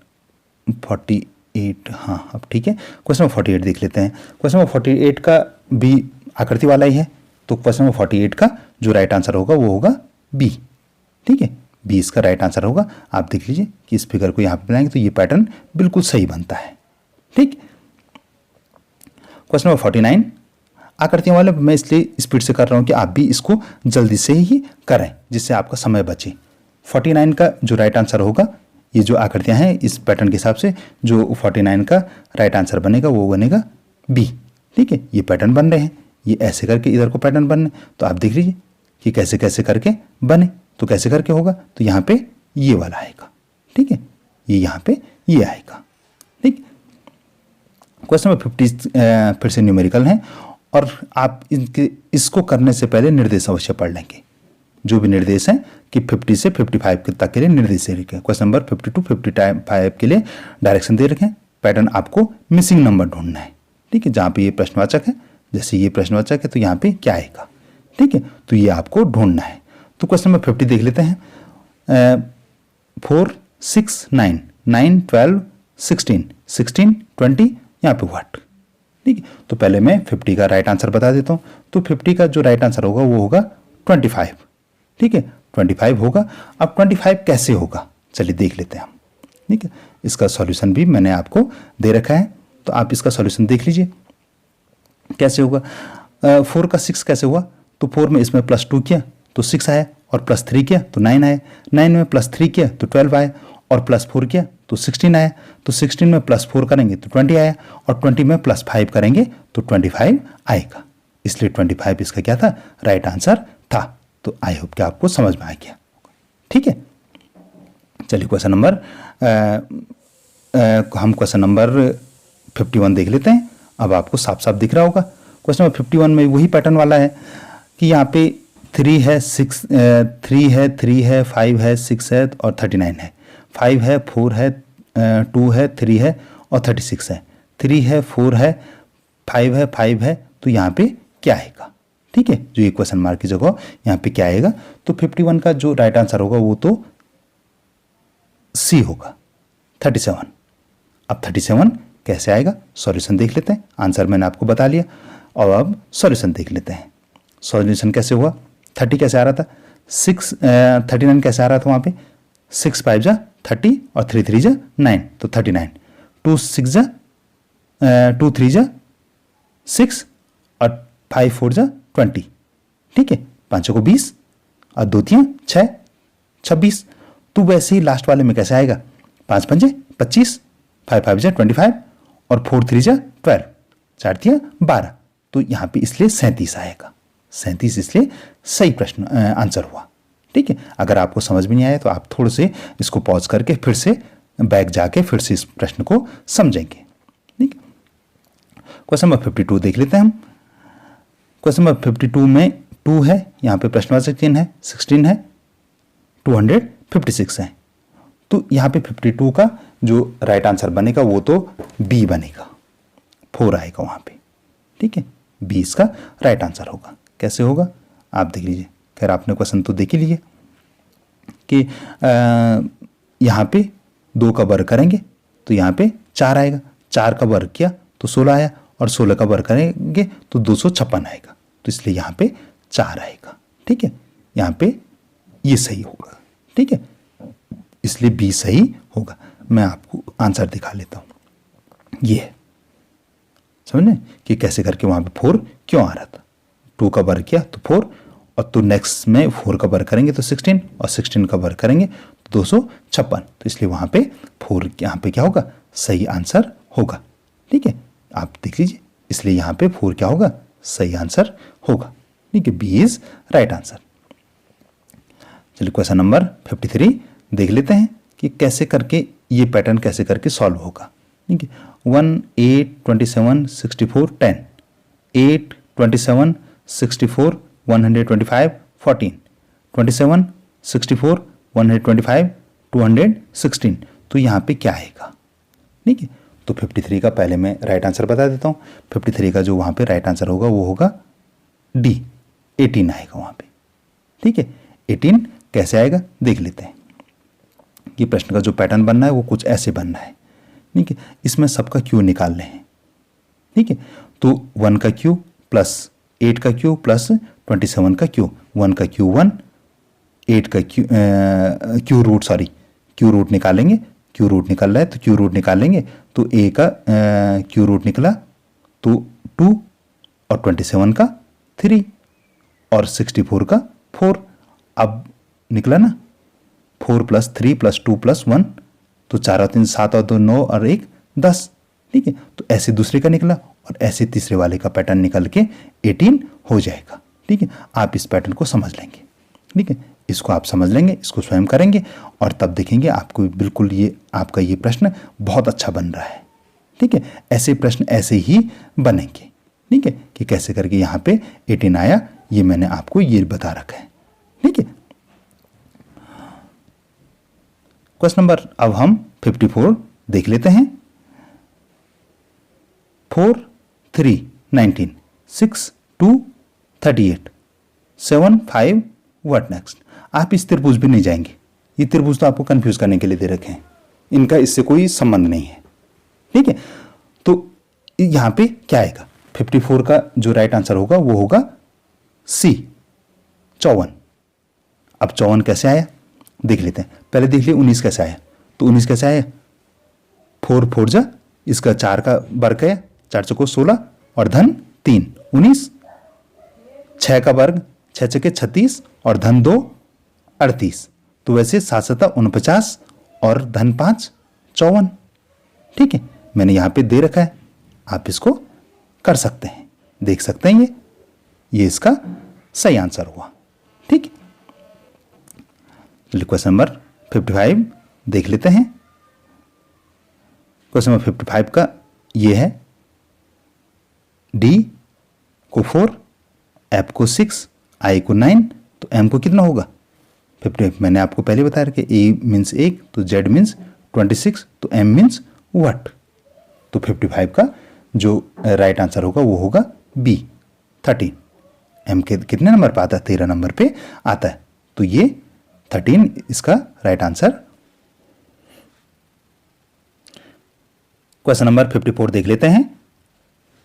48, हाँ अब ठीक है, क्वेश्चन नंबर 48 देख लेते हैं। क्वेश्चन नंबर 48 का भी आकृति वाला ही है, तो क्वेश्चन नंबर 48 का जो राइट आंसर होगा वो होगा बी। ठीक है, बी इसका राइट आंसर होगा। आप देख लीजिए कि इस फिगर को यहाँ पे बनाएंगे तो ये पैटर्न बिल्कुल सही बनता है। ठीक, क्वेश्चन नंबर 49 आकृतियों वाले मैं इसलिए स्पीड से कर रहा हूँ कि आप भी इसको जल्दी से ही करें जिससे आपका समय बचे। 49 का जो राइट आंसर होगा, ये जो आकृतियाँ हैं इस पैटर्न के हिसाब से जो 49 का राइट आंसर बनेगा वो बनेगा बी। ठीक है, ये पैटर्न बन रहे हैं, ये ऐसे करके इधर को पैटर्न बनने, तो आप देख लीजिए कि कैसे कैसे करके बने। तो कैसे करके होगा, तो यहाँ पे ये वाला आएगा। ठीक है, ये यहाँ पे ये आएगा। ठीक, क्वेश्चन नंबर 50 फिर से न्यूमेरिकल है और आप इसको करने से पहले निर्देश अवश्य पढ़ लेंगे। जो भी निर्देश हैं कि 50 से 55 तक के लिए निर्देश दे रखे हैं। क्वेश्चन नंबर 52 55 के लिए डायरेक्शन दे रखे हैं। पैटर्न आपको मिसिंग नंबर ढूंढना है। ठीक है, जहाँ पे ये प्रश्नवाचक है, जैसे ये प्रश्नवाचक है तो यहाँ पे क्या आएगा। ठीक है, तो ये आपको ढूंढना है। तो क्वेश्चन नंबर 50 देख लेते हैं। 4 6 9 9 12 16 16 20 यहाँ पे व्हाट। ठीक है, तो पहले मैं 50 का राइट आंसर बता देता हूँ। तो 50 का जो राइट आंसर होगा वो होगा 25। ठीक है, 25 होगा। अब 25 कैसे होगा, चलिए देख लेते हैं हम। ठीक है, इसका सॉल्यूशन भी मैंने आपको दे रखा है, तो आप इसका सॉल्यूशन देख लीजिए कैसे होगा। 4 का 6 कैसे हुआ, तो 4 में इसमें +2 किया तो 6 आया, और +3 किया तो 9 आया, 9 में +3 किया तो 12 आया, और +4 किया तो 16 आया। तो 16 में +4 करेंगे तो 20 आया, और 20 में +5 करेंगे तो 25 आएगा। इसलिए 25 इसका क्या था, राइट आंसर था। तो आई होप कि आपको समझ में आ गया। ठीक है, चलिए क्वेश्चन नंबर हम क्वेश्चन नंबर 51 देख लेते हैं। अब आपको साफ साफ दिख रहा होगा। क्वेश्चन नंबर 51 में वही पैटर्न वाला है कि यहाँ पे 3 है 6 3 है 3 है 5 है 6 है और 39 है, 5 है 4 है 2 है 3 है और 36 है, 3 है 4 है 5 है, तो यहाँ पे क्या आएगा। ठीक है, जो ये क्वेश्चन मार्क की जगह यहाँ पे क्या आएगा, तो 51 का जो राइट आंसर होगा वो तो सी होगा, 37। अब 37 कैसे आएगा, सॉल्यूशन देख लेते हैं। आंसर मैंने आपको बता लिया और अब सॉल्यूशन देख लेते हैं। सॉल्यूशन कैसे हुआ, 30 कैसे आ रहा था, 39 कैसे आ रहा था वहाँ पे, 6 5 जा 30 और 3 3 जा 9 तो 39, 2 6 जा 2 3 जा 6 और 5 4 जा 20। ठीक है, 5 को 20 और 2 3 6 26। तो वैसे ही लास्ट वाले में कैसे आएगा, 5 5 25, 5 5 जा 25 और 4 3 जा 12, 4 3 12। तो यहाँ पे इसलिए 37 आएगा। 37 इसलिए सही प्रश्न आंसर हुआ। ठीक है, अगर आपको समझ में नहीं आया तो आप थोड़े से इसको पॉज करके फिर से बैक जाके फिर से इस प्रश्न को समझेंगे। ठीक, क्वेश्चन नंबर 52 देख लेते हैं हम। क्वेश्चन नंबर 52 में 2 है, यहाँ पे प्रश्नवाचक चिन्ह है, 16 है, 256 है। तो यहाँ पे 52 का जो राइट आंसर बनेगा वो तो बी बनेगा, 4 आएगा वहाँ पे। ठीक है, बी इसका राइट आंसर होगा। कैसे होगा आप देख लीजिए। खैर आपने क्वेश्चन तो देख ही लीजिए कि यहाँ पे 2 का वर्ग करेंगे तो यहाँ पे 4 आएगा, 4 का वर्ग किया तो 16 आया, और 16 का वर्ग करेंगे तो 256 आएगा। तो इसलिए यहाँ पे 4 आएगा। ठीक है, यहाँ पे ये सही होगा। ठीक है, इसलिए बी सही होगा। मैं आपको आंसर दिखा लेता हूँ। ये है, समझे कि कैसे करके वहाँ पे 4 क्यों आ रहा था। 2 का वर्ग किया तो 4, और तो नेक्स्ट में 4 का वर्ग करेंगे तो 16, और 16 का वर्ग करेंगे तो 256। तो इसलिए वहाँ पे 4 यहाँ पे क्या होगा, सही आंसर होगा। ठीक है, आप देख लीजिए, इसलिए यहाँ पे 4 क्या होगा, सही आंसर होगा। ठीक है, बी इज राइट आंसर। चलिए क्वेश्चन नंबर 53 देख लेते हैं कि कैसे करके ये पैटर्न कैसे करके सॉल्व होगा। ठीक है, 1 8 27 64 10, 8 27 64 125 14, 27 64 125 216। तो यहाँ पे क्या आएगा? ठीक है, तो 53 का पहले मैं राइट आंसर बता देता हूँ। 53 का जो वहाँ पे राइट आंसर होगा वो होगा डी, 18 आएगा वहाँ पे। ठीक है, 18 कैसे आएगा देख लेते हैं। ये प्रश्न का जो पैटर्न बनना है वो कुछ ऐसे बनना है। ठीक है, इसमें सबका क्यू निकालने हैं। ठीक है, तो 1 का क्यू प्लस 8 का क्यू प्लस 27 का क्यू, 1 का क्यू 1, 8 का cube root, sorry cube root निकालेंगे, क्यू रूट निकल रहा है तो क्यू रूट निकालेंगे, तो ए का क्यू रूट निकला तो 2 और 27 का 3 और 64 का 4। अब निकला ना 4 प्लस 3 प्लस 2 प्लस 1, तो 4 और 3 7 और 2 9 और 1 10। ठीक है, तो ऐसे दूसरे का निकला और ऐसे तीसरे वाले का पैटर्न निकल के 18 हो जाएगा। ठीक है, आप इस पैटर्न को समझ लेंगे। ठीक है, इसको आप समझ लेंगे, इसको स्वयं करेंगे और तब देखेंगे आपको बिल्कुल ये आपका ये प्रश्न बहुत अच्छा बन रहा है। ठीक है, ऐसे प्रश्न ऐसे ही बनेंगे। ठीक है, कि कैसे करके यहाँ पे 18 आया, ये मैंने आपको ये बता रखा है। ठीक है, क्वेश्चन नंबर अब हम 54 देख लेते हैं। 4 3 19 6 2 38 7 5 व्हाट नेक्स्ट। आप इस त्रिभुज भी नहीं जाएंगे, ये त्रिभुज तो आपको कंफ्यूज करने के लिए दे रखे हैं, इनका इससे कोई संबंध नहीं है। ठीक है, तो यहां पे क्या आएगा? 54 का जो राइट आंसर होगा वो होगा सी, 54। अब 54 कैसे आया देख लेते हैं। पहले देख लिए 19 कैसे आया, तो 19 कैसे आया? 4 4 जा, इसका 4 का वर्ग है, 4 चौको 16 और धन 3 19, 6 का वर्ग 6 चौके 36 और धन 2 38, तो वैसे 7 7 49 और धन 5 54। ठीक है, मैंने यहां पे दे रखा है, आप इसको कर सकते हैं, देख सकते हैं ये इसका सही आंसर हुआ। ठीक है, क्वेश्चन नंबर 55 देख लेते हैं। क्वेश्चन नंबर 55 का ये है, डी को 4, एफ को 6, आई को 9, तो एम को कितना होगा? 50 मैंने आपको पहले बताया कि ए मीन्स 1, तो जेड मीन्स 26, तो एम मीन्स व्हाट। तो 55 का जो राइट आंसर होगा वो होगा बी, 13। एम के कितने नंबर पे आता है? 13 नंबर पे आता है, तो ये 13 इसका राइट आंसर। क्वेश्चन नंबर 54 देख लेते हैं।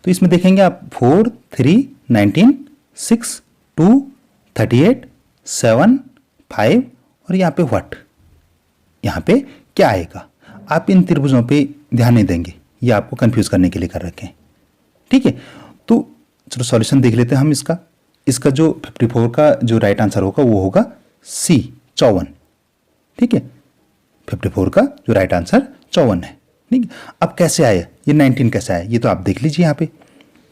तो इसमें देखेंगे आप 4 3 19 6 2 38 7 5 और यहाँ पे व्हाट, यहाँ पे क्या आएगा? आप इन त्रिभुजों पे ध्यान नहीं देंगे, ये आपको कंफ्यूज करने के लिए कर रखे हैं। ठीक है, तो चलो सॉल्यूशन देख लेते हैं हम इसका। इसका जो 54 का जो राइट आंसर होगा वो होगा सी, 54। ठीक है, 54 का जो राइट आंसर 54 है। ठीक है, अब कैसे आया ये 19 कैसे आया, ये तो आप देख लीजिए यहाँ पे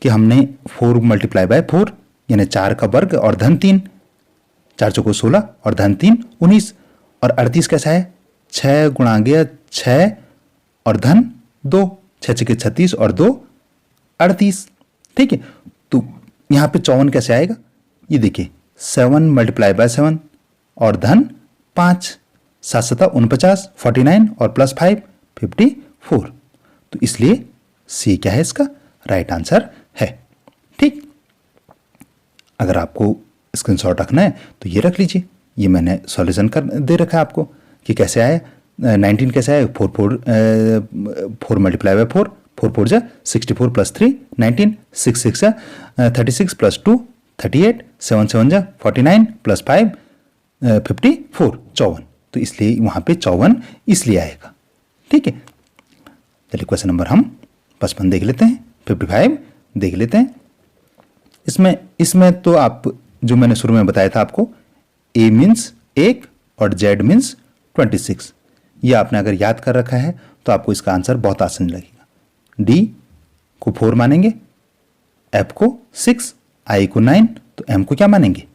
कि हमने 4 मल्टीप्लाई बाय 4 यानी 4 का वर्ग और धन 3, 4 चौको 16 और धन 3 19, और 38 कैसा है? 6 गुणा गया 6 और धन 2, 6 छके 36 और 2 38। ठीक है, तो यहाँ पे 54 कैसे आएगा? ये देखिए 7 मल्टीप्लाई बाय 7 और धन 5, 7 7 49 49 और प्लस 5 54, तो इसलिए सी क्या है इसका राइट आंसर है। ठीक, अगर आपको स्क्रीनशॉट रखना है तो ये रख लीजिए, ये मैंने सॉल्यूशन कर दे रखा है आपको कि कैसे आया। 19 कैसे आया? 4 मल्टीप्लाई बाय 4, 4 4 जा 64 प्लस 3 19, 6 6 जा 36 प्लस 2 38, 7 7 जा 49 प्लस 5 54 54, तो इसलिए वहाँ पे 54 इसलिए आएगा। ठीक है, चलिए क्वेश्चन नंबर हम 55 देख लेते हैं, 55 देख लेते हैं। इसमें तो आप जो मैंने शुरू में बताया था आपको, ए मीन्स 1 और जेड मीन्स 26, ये आपने अगर याद कर रखा है तो आपको इसका आंसर बहुत आसान लगेगा। डी को 4 मानेंगे, एफ को 6, आई को 9, तो एम को क्या मानेंगे?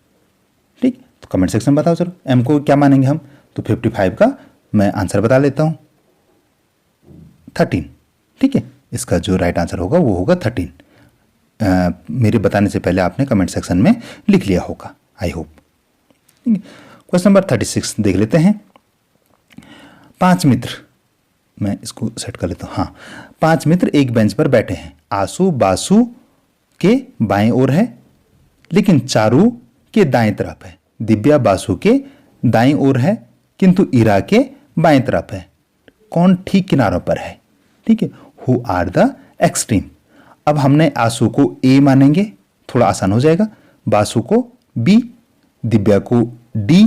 ठीक, तो कमेंट सेक्शन में बताओ चलो एम को क्या मानेंगे हम। तो 55 का मैं आंसर बता लेता हूं, 13। ठीक है, इसका जो राइट आंसर होगा वो होगा 13। मेरे बताने से पहले आपने कमेंट सेक्शन में लिख लिया होगा, आई होप। क्वेश्चन नंबर 36 देख लेते हैं। 5 मित्र, मैं इसको सेट कर लेता हूँ। हाँ, 5 मित्र एक बेंच पर बैठे हैं। आंसू बासु के बाएं ओर है लेकिन चारू के दाएं तरफ है। दिव्या बासु के दाएं ओर है किंतु इरा के बाएं तरफ है। कौन ठीक किनारों पर है? ठीक है, हु आर द एक्सट्रीम। अब हमने आंसू को ए मानेंगे, थोड़ा आसान हो जाएगा। बासु को बी, दिव्या को डी,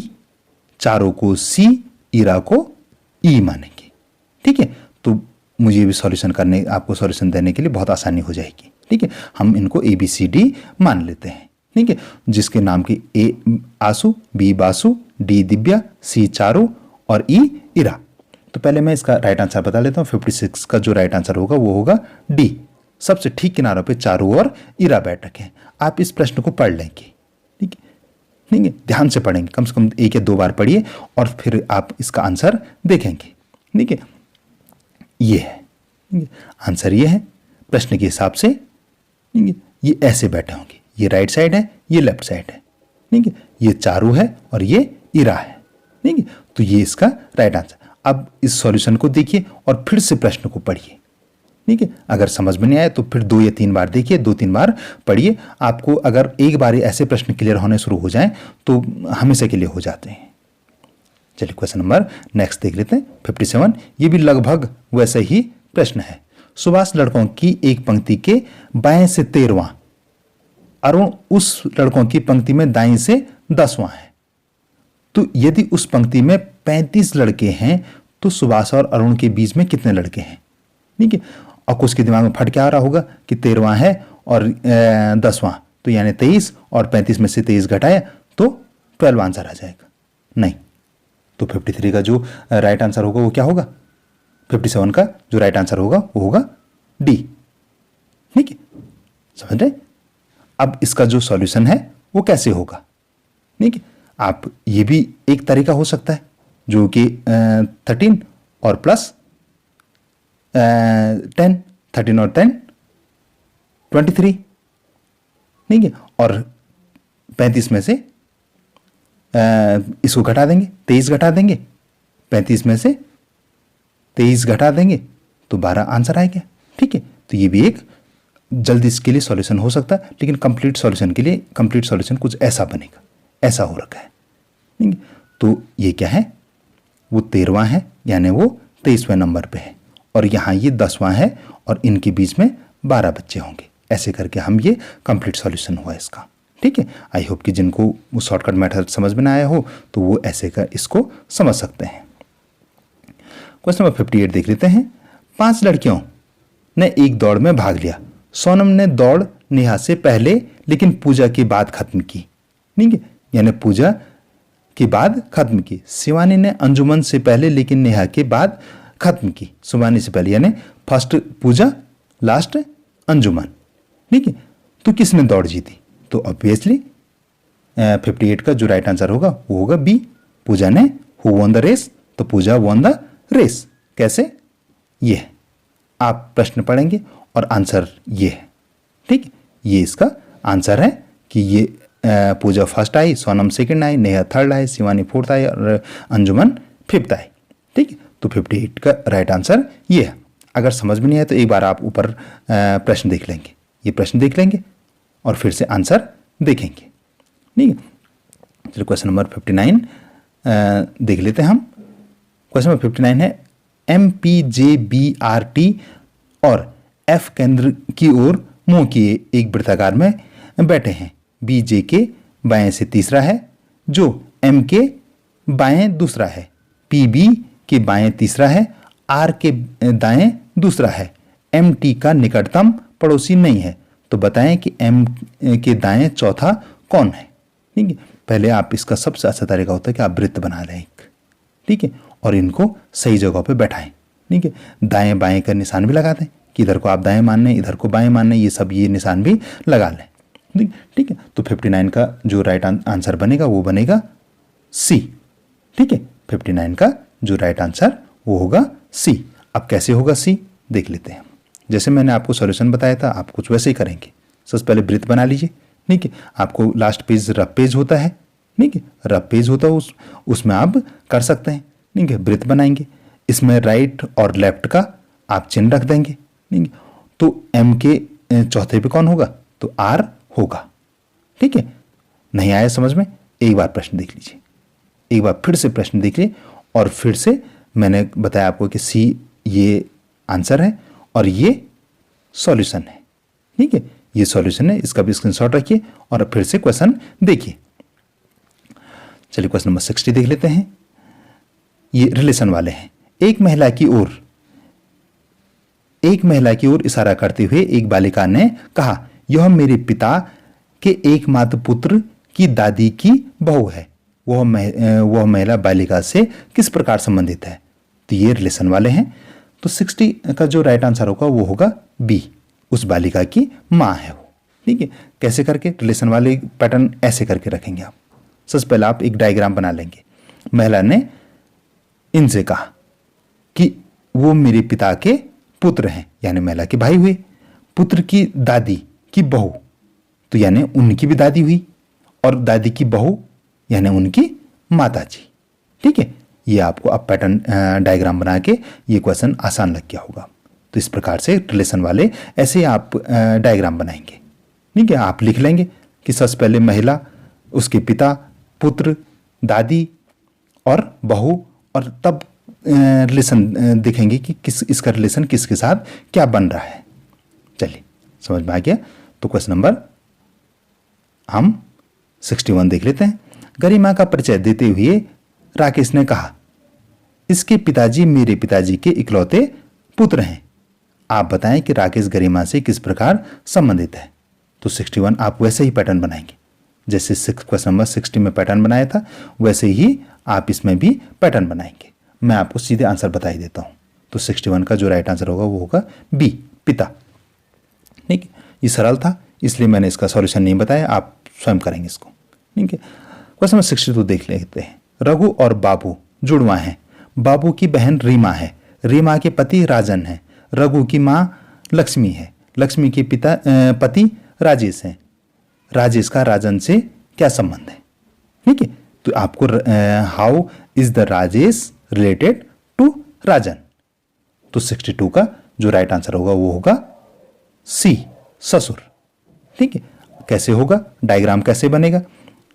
चारों को सी, इरा को ई मानेंगे। ठीक है, तो मुझे भी सॉल्यूशन करने, आपको सॉल्यूशन देने के लिए बहुत आसानी हो जाएगी। ठीक है, हम इनको ए बी सी डी मान लेते हैं। ठीक है, जिसके नाम की ए आंसू, बी बासु, डी दिव्या, सी चारू और ई इरा। तो पहले मैं इसका राइट आंसर बता लेता हूँ। 56 का जो राइट आंसर होगा वो होगा डी। सबसे ठीक किनारों पे चारू और इरा बैठ रखे हैं। आप इस प्रश्न को पढ़ लेंगे। ठीक है, ठीक है, ध्यान से पढ़ेंगे, कम से कम 1 या 2 बार पढ़िए और फिर आप इसका आंसर देखेंगे। ठीक है, ये है आंसर, ये है प्रश्न के हिसाब से। ठीक है, ये ऐसे बैठे होंगे, ये राइट साइड है, ये लेफ्ट साइड है। ठीक है, ये चारू है और ये इरा है। ठीक है, तो ये इसका राइट आंसर। अब इस सॉल्यूशन को देखिए और फिर से प्रश्न को पढ़िए। ठीक है, अगर समझ में नहीं आए तो फिर 2 या 3 बार देखिए, 2-3 बार पढ़िए। आपको अगर एक बार ऐसे प्रश्न क्लियर होने शुरू हो जाएं तो हमेशा के लिए हो जाते हैं। चलिए क्वेश्चन नंबर नेक्स्ट देख लेते हैं। 57, ये भी लगभग वैसा ही प्रश्न है। सुभाष लड़कों की एक पंक्ति के बाएं से 13वां, अरुण उस लड़कों की पंक्ति में दाएं से 10वां है। तो यदि उस पंक्ति में 35 लड़के हैं तो सुभाष और अरुण के बीच में कितने लड़के हैं? ठीक है, और कुछ के दिमाग में फट क्या आ रहा होगा कि 13वां है और 10वां, तो यानी 23 और 35 में से 23 घटाया तो 12 आंसर आ जाएगा। नहीं, तो 53 का जो राइट आंसर होगा वो क्या होगा? 57 का जो राइट आंसर होगा वो होगा डी। ठीक है, समझ रहे? अब इसका जो सॉल्यूशन है वो कैसे होगा? ठीक है, आप ये भी एक तरीका हो सकता है जो कि 13 और प्लस 10, 13 और 10 23। ठीक है, और 35 में से इसको घटा देंगे, 23 घटा देंगे, 35 में से 23 घटा देंगे तो 12 आंसर आएगा। ठीक है, तो ये भी एक जल्दी इसके लिए सॉल्यूशन हो सकता है, लेकिन कंप्लीट सॉल्यूशन के लिए कंप्लीट सॉल्यूशन कुछ ऐसा बनेगा, ऐसा हो रखा है। ठीक है, तो ये क्या है? वो 13वां है, यानी वो 23वें नंबर पे है, और यहाँ ये 10वां है और इनके बीच में 12 बच्चे होंगे। ऐसे करके हम ये कंप्लीट सॉल्यूशन हुआ इसका। ठीक है, आई होप कि जिनको वो शॉर्टकट मेथड समझ में ना आया हो तो वो ऐसे कर इसको समझ सकते हैं। क्वेश्चन नंबर 58 देख लेते हैं। 5 लड़कियों ने एक दौड़ में भाग लिया। सोनम ने दौड़ नेहा से पहले लेकिन पूजा के बाद खत्म की। ठीक है, यानी पूजा के बाद खत्म की। शिवानी ने अंजुमन से पहले लेकिन नेहा के बाद खत्म की। शिवानी से पहले यानी फर्स्ट पूजा, लास्ट अंजुमन। ठीक है, तो किसने दौड़ जीती? तो ऑब्वियसली 58 का जो राइट आंसर होगा वो होगा बी, पूजा ने। Who won the race? तो पूजा वॉन द रेस। कैसे? ये है, आप प्रश्न पढ़ेंगे और आंसर ये है। ठीक है, ये इसका आंसर है कि ये पूजा फर्स्ट आई, सोनम सेकंड आई, नेहा थर्ड आई, शिवानी फोर्थ आई और अंजुमन फिफ्थ आई। ठीक है, तो 58 का राइट आंसर ये है। अगर समझ में नहीं आए तो एक बार आप ऊपर प्रश्न देख लेंगे, ये प्रश्न देख लेंगे और फिर से आंसर देखेंगे। ठीक है, चलिए क्वेश्चन नंबर 59 देख लेते हैं हम। क्वेश्चन नंबर 59 है, MPJBRT और F केंद्र की ओर मुंह किए एक वृत्ताकार में बैठे हैं। BJ के बाएं से तीसरा है, जो M के बाएं दूसरा है, PB के बाएं तीसरा है, R के दाएं दूसरा है, MT का निकटतम पड़ोसी नहीं है। तो बताएं कि M के दाएं चौथा कौन है? ठीक है, पहले आप इसका सबसे अच्छा तरीका होता है कि आप वृत्त बना लें एक। ठीक है, और इनको सही जगह पे बैठाएं। ठीक है, दाएं बाएं का निशान भी लगा दें कि इधर को आप दाएं मानने, इधर को बाएं मानने, ये सब ये निशान भी लगा लें। ठीक है, तो 59 का जो राइट आंसर बनेगा वो बनेगा सी। ठीक है, 59 का जो राइट आंसर वो होगा सी। अब कैसे होगा सी देख लेते हैं। जैसे मैंने आपको सॉल्यूशन बताया था आप कुछ वैसे ही करेंगे। सबसे पहले वृत्त बना लीजिए, ठीक है। आपको लास्ट पेज रफ पेज होता है, ठीक है, रफ पेज होता है, उसमें आप कर सकते हैं, ठीक है। वृत्त बनाएंगे, इसमें राइट और लेफ्ट का आप चिन्ह रख देंगे, ठीक है। तो एम के चौथे पे कौन होगा, तो आर होगा, ठीक है। नहीं आया समझ में, एक बार प्रश्न देख लीजिए, एक बार फिर से प्रश्न देखिए, और फिर से मैंने बताया आपको कि सी ये आंसर है और ये सॉल्यूशन है, ठीक है। ये सॉल्यूशन है, इसका भी स्क्रीनशॉट रखिए और फिर से क्वेश्चन देखिए। चलिए क्वेश्चन नंबर 60 देख लेते हैं। ये रिलेशन वाले हैं। एक महिला की ओर इशारा करते हुए एक बालिका ने कहा, यह मेरे पिता के एकमात्र पुत्र की दादी की बहू है। वह महिला बालिका से किस प्रकार संबंधित है। तो ये रिलेशन वाले हैं। तो 60 का जो राइट आंसर होगा वो होगा बी, उस बालिका की माँ है वो, ठीक है। कैसे करके, रिलेशन वाले पैटर्न ऐसे करके रखेंगे आप। सबसे पहले आप एक डायग्राम बना लेंगे। महिला ने इनसे कहा कि वो मेरे पिता के पुत्र हैं, यानी महिला के भाई हुए। पुत्र की दादी की बहू, तो यानी उनकी भी दादी हुई, और दादी की बहू यानी उनकी माता जी, ठीक है। ये आपको अब पैटर्न डायग्राम बना के ये क्वेश्चन आसान लग गया होगा। तो इस प्रकार से रिलेशन वाले ऐसे आप डायग्राम बनाएंगे, ठीक है। आप लिख लेंगे कि सबसे पहले महिला, उसके पिता, पुत्र, दादी और बहू, और तब रिलेशन देखेंगे कि इसका रिलेशन किसके साथ क्या बन रहा है। चलिए समझ में आ गया। तो क्वेश्चन नंबर हम 61 देख लेते हैं। गरिमा का परिचय देते हुए राकेश ने कहा, इसके पिताजी मेरे पिताजी के इकलौते पुत्र हैं। आप बताएं कि राकेश गरिमा से किस प्रकार संबंधित है। तो 61 आप वैसे ही पैटर्न बनाएंगे, जैसे क्वेश्चन नंबर 60 में पैटर्न बनाया था वैसे ही आप इसमें भी पैटर्न बनाएंगे। मैं आपको सीधे आंसर बता ही देता हूं। तो 61 का जो राइट आंसर होगा वो होगा बी, पिता, ठीक है। ये सरल था इसलिए मैंने इसका सॉल्यूशन नहीं बताया, आप स्वयं करेंगे इसको, ठीक है। क्वेश्चन नंबर 62 देख लेते हैं। रघु और बाबू जुड़वा हैं। बाबू की बहन रीमा है, रीमा के पति राजन है। रघु की माँ लक्ष्मी है, लक्ष्मी के पति राजेश हैं। राजेश का राजन से क्या संबंध है, ठीक है। तो आपको how is the Rajesh related to Rajan. तो 62 का जो राइट आंसर होगा वो होगा सी, ससुर, ठीक है। कैसे होगा, डायग्राम कैसे बनेगा,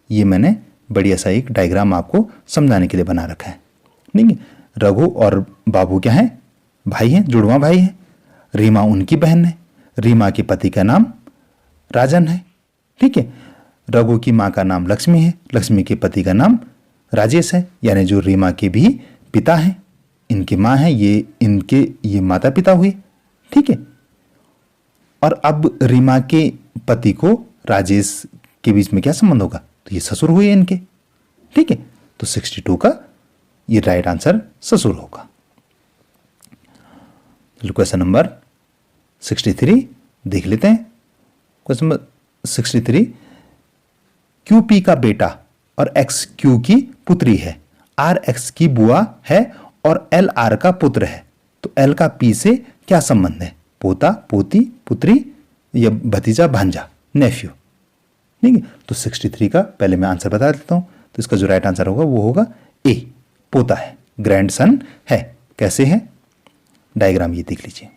ये मैंने बढ़िया सा एक डायग्राम आपको समझाने के लिए बना रखा है, ठीक है। रघु और बाबू क्या है, भाई हैं, जुड़वा भाई हैं। रीमा उनकी बहन है, रीमा के पति का नाम राजन है, ठीक है। रघु की माँ का नाम लक्ष्मी है, लक्ष्मी के पति का नाम राजेश है, यानी जो रीमा के भी पिता हैं, इनकी माँ है, ये माता पिता हुए, ठीक है। और अब रीमा के पति को राजेश के बीच में क्या संबंध होगा, तो ये ससुर हुए इनके, ठीक है। तो 62 का ये राइट आंसर ससुर होगा। क्वेश्चन नंबर 63 देख लेते हैं। क्वेश्चन नंबर 63, क्यू पी का बेटा और एक्स क्यू की पुत्री है, आर एक्स की बुआ है और एल आर का पुत्र है। तो एल का पी से क्या संबंध है, पोता, पोती, पुत्री या भतीजा, भांजा, नेफ्यू, ठीक है। तो 63 का पहले मैं आंसर बता देता हूं। तो इसका जो राइट आंसर होगा वो होगा ए, पोता है, ग्रैंडसन है। कैसे है, डायग्राम ये देख लीजिए।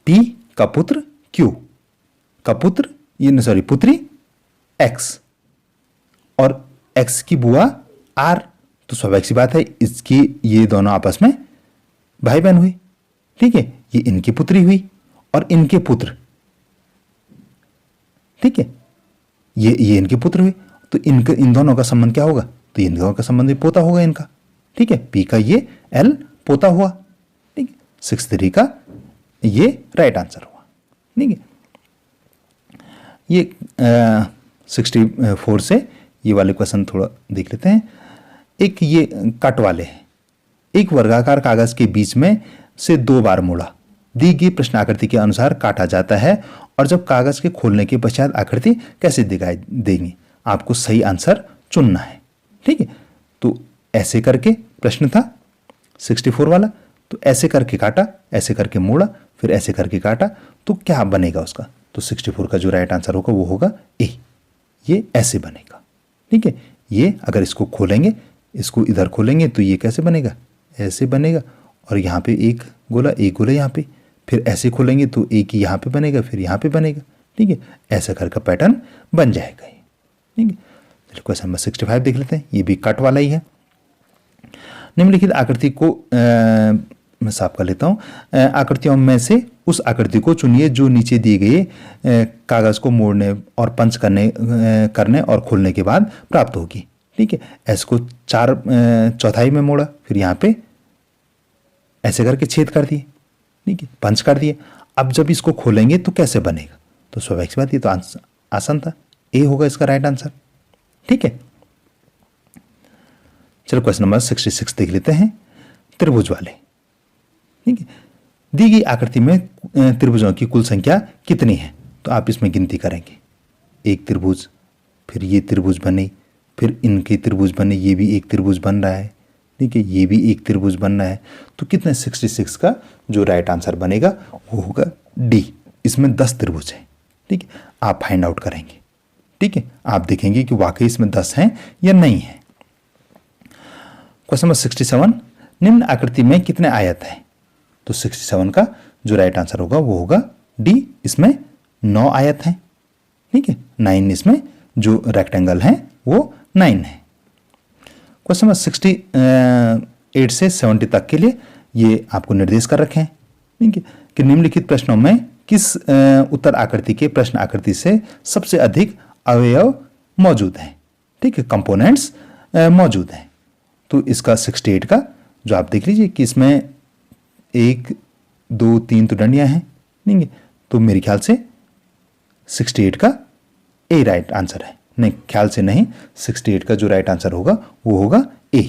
पी का पुत्र क्यू का पुत्र, ये सॉरी पुत्री एक्स, और एक्स की बुआ आर। तो स्वाभाविक सी बात है इसकी, ये दोनों आपस में भाई बहन हुई, ठीक है। ये इनकी पुत्री हुई और इनके पुत्र, ठीक है, ये इनके पुत्र हुए। तो इन दोनों का संबंध क्या होगा, तो इन दोनों का संबंध पोता होगा इनका, ठीक है। पी का ये एल पोता हुआ, ठीक है। 63 का ये राइट आंसर हुआ, ठीक है। ये 64 से ये वाले क्वेश्चन थोड़ा देख लेते हैं। एक ये कट वाले हैं। एक वर्गाकार कागज के बीच में से 2 बार मोड़ा दी गई प्रश्न आकृति के अनुसार काटा जाता है, और जब कागज के खोलने के पश्चात आकृति कैसे दिखाई देगी, आपको सही आंसर चुनना है, ठीक है। तो ऐसे करके प्रश्न था 64 वाला। तो ऐसे करके काटा, ऐसे करके मोड़ा, फिर ऐसे करके काटा, तो क्या बनेगा उसका? तो 64 का जो राइट आंसर होगा वो होगा ए। ये ऐसे बनेगा, ठीक है। ये अगर इसको खोलेंगे, इसको इधर खोलेंगे तो ये कैसे बनेगा? ऐसे बनेगा, और यहाँ पे एक गोला यहाँ पे, फिर ऐसे खोलेंगे तो एक यहाँ पे बनेगा, फिर यहाँ पे बनेगा, ठीक है। ऐसा करके पैटर्न बन जाएगा ये, ठीक है। चलिए क्वेश्चन नंबर 65 देख लेते हैं। ये भी कट वाला ही है। निम्नलिखित आकृति को मैं साफ कर लेता हूँ। आकृतियों में से उस आकृति को चुनिए जो नीचे दिए गए कागज को मोड़ने और पंच करने और खोलने के बाद प्राप्त होगी, ठीक है। ऐसे को 4/4 में मोड़ा, फिर यहाँ पे ऐसे करके छेद कर दिए, ठीक है, पंच कर दिए। अब जब इसको खोलेंगे तो कैसे बनेगा? तो स्वाभाविक सी बात, ये तो आसान था, ए होगा इसका राइट आंसर, ठीक है। चलो क्वेश्चन नंबर 66 देख लेते हैं। त्रिभुज वाले, ठीक है। दी गई आकृति में त्रिभुजों की कुल संख्या कितनी है? तो आप इसमें गिनती करेंगे। एक त्रिभुज, फिर ये त्रिभुज बने, फिर इनके त्रिभुज बने, ये भी एक त्रिभुज बन रहा है, ठीक है, ये भी एक त्रिभुज बन रहा है। तो कितने 66 का जो राइट आंसर बनेगा वो होगा डी। इसमें 10 त्रिभुज है, ठीक है। आप फाइंड आउट करेंगे, ठीक है। आप देखेंगे कि वाकई इसमें 10 हैं या नहीं है। क्वेश्चन नंबर 67, निम्न आकृति में कितने आयत हैं? तो 67 का जो राइट आंसर होगा वो होगा डी। इसमें 9 आयत हैं, ठीक है। 9 इसमें जो रेक्टेंगल हैं वो 9 है। क्वेश्चन नंबर 68 से 70 तक के लिए ये आपको निर्देश कर रखे हैं, ठीक है, कि निम्नलिखित प्रश्नों में किस उत्तर आकृति के प्रश्न आकृति से सबसे अधिक अवयव मौजूद हैं, ठीक है, कंपोनेंट्स मौजूद हैं। तो इसका 68 का जो आप देख लीजिए कि इसमें 1 2 3 तो डंडियां हैं, ठीक है। तो मेरे ख्याल से 68 का ए राइट आंसर है। नहीं, ख्याल से नहीं, 68 का जो राइट आंसर होगा वो होगा ए,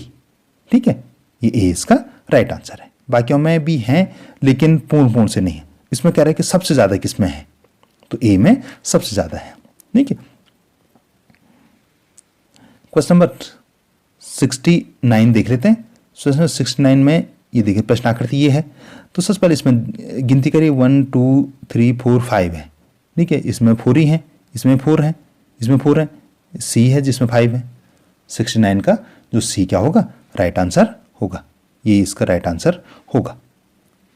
ठीक है। ये ए इसका राइट आंसर है। बाकियों में भी हैं लेकिन पूर्ण से नहीं है। इसमें कह रहा है कि सबसे ज्यादा किसमें है, तो ए में सबसे ज्यादा है, ठीक है। क्वेश्चन नंबर 69 देख लेते हैं। क्वेश्चन 69 में ये देखिए प्रश्न आकृति ये है। तो सबसे पहले इसमें गिनती करिए 1 2 3 4 5 है, ठीक है। इसमें 4 ही है, इसमें 4 है, इसमें 4 है, सी है जिसमें 5 है। 69 का जो सी क्या होगा? राइट आंसर होगा, ये इसका राइट आंसर होगा।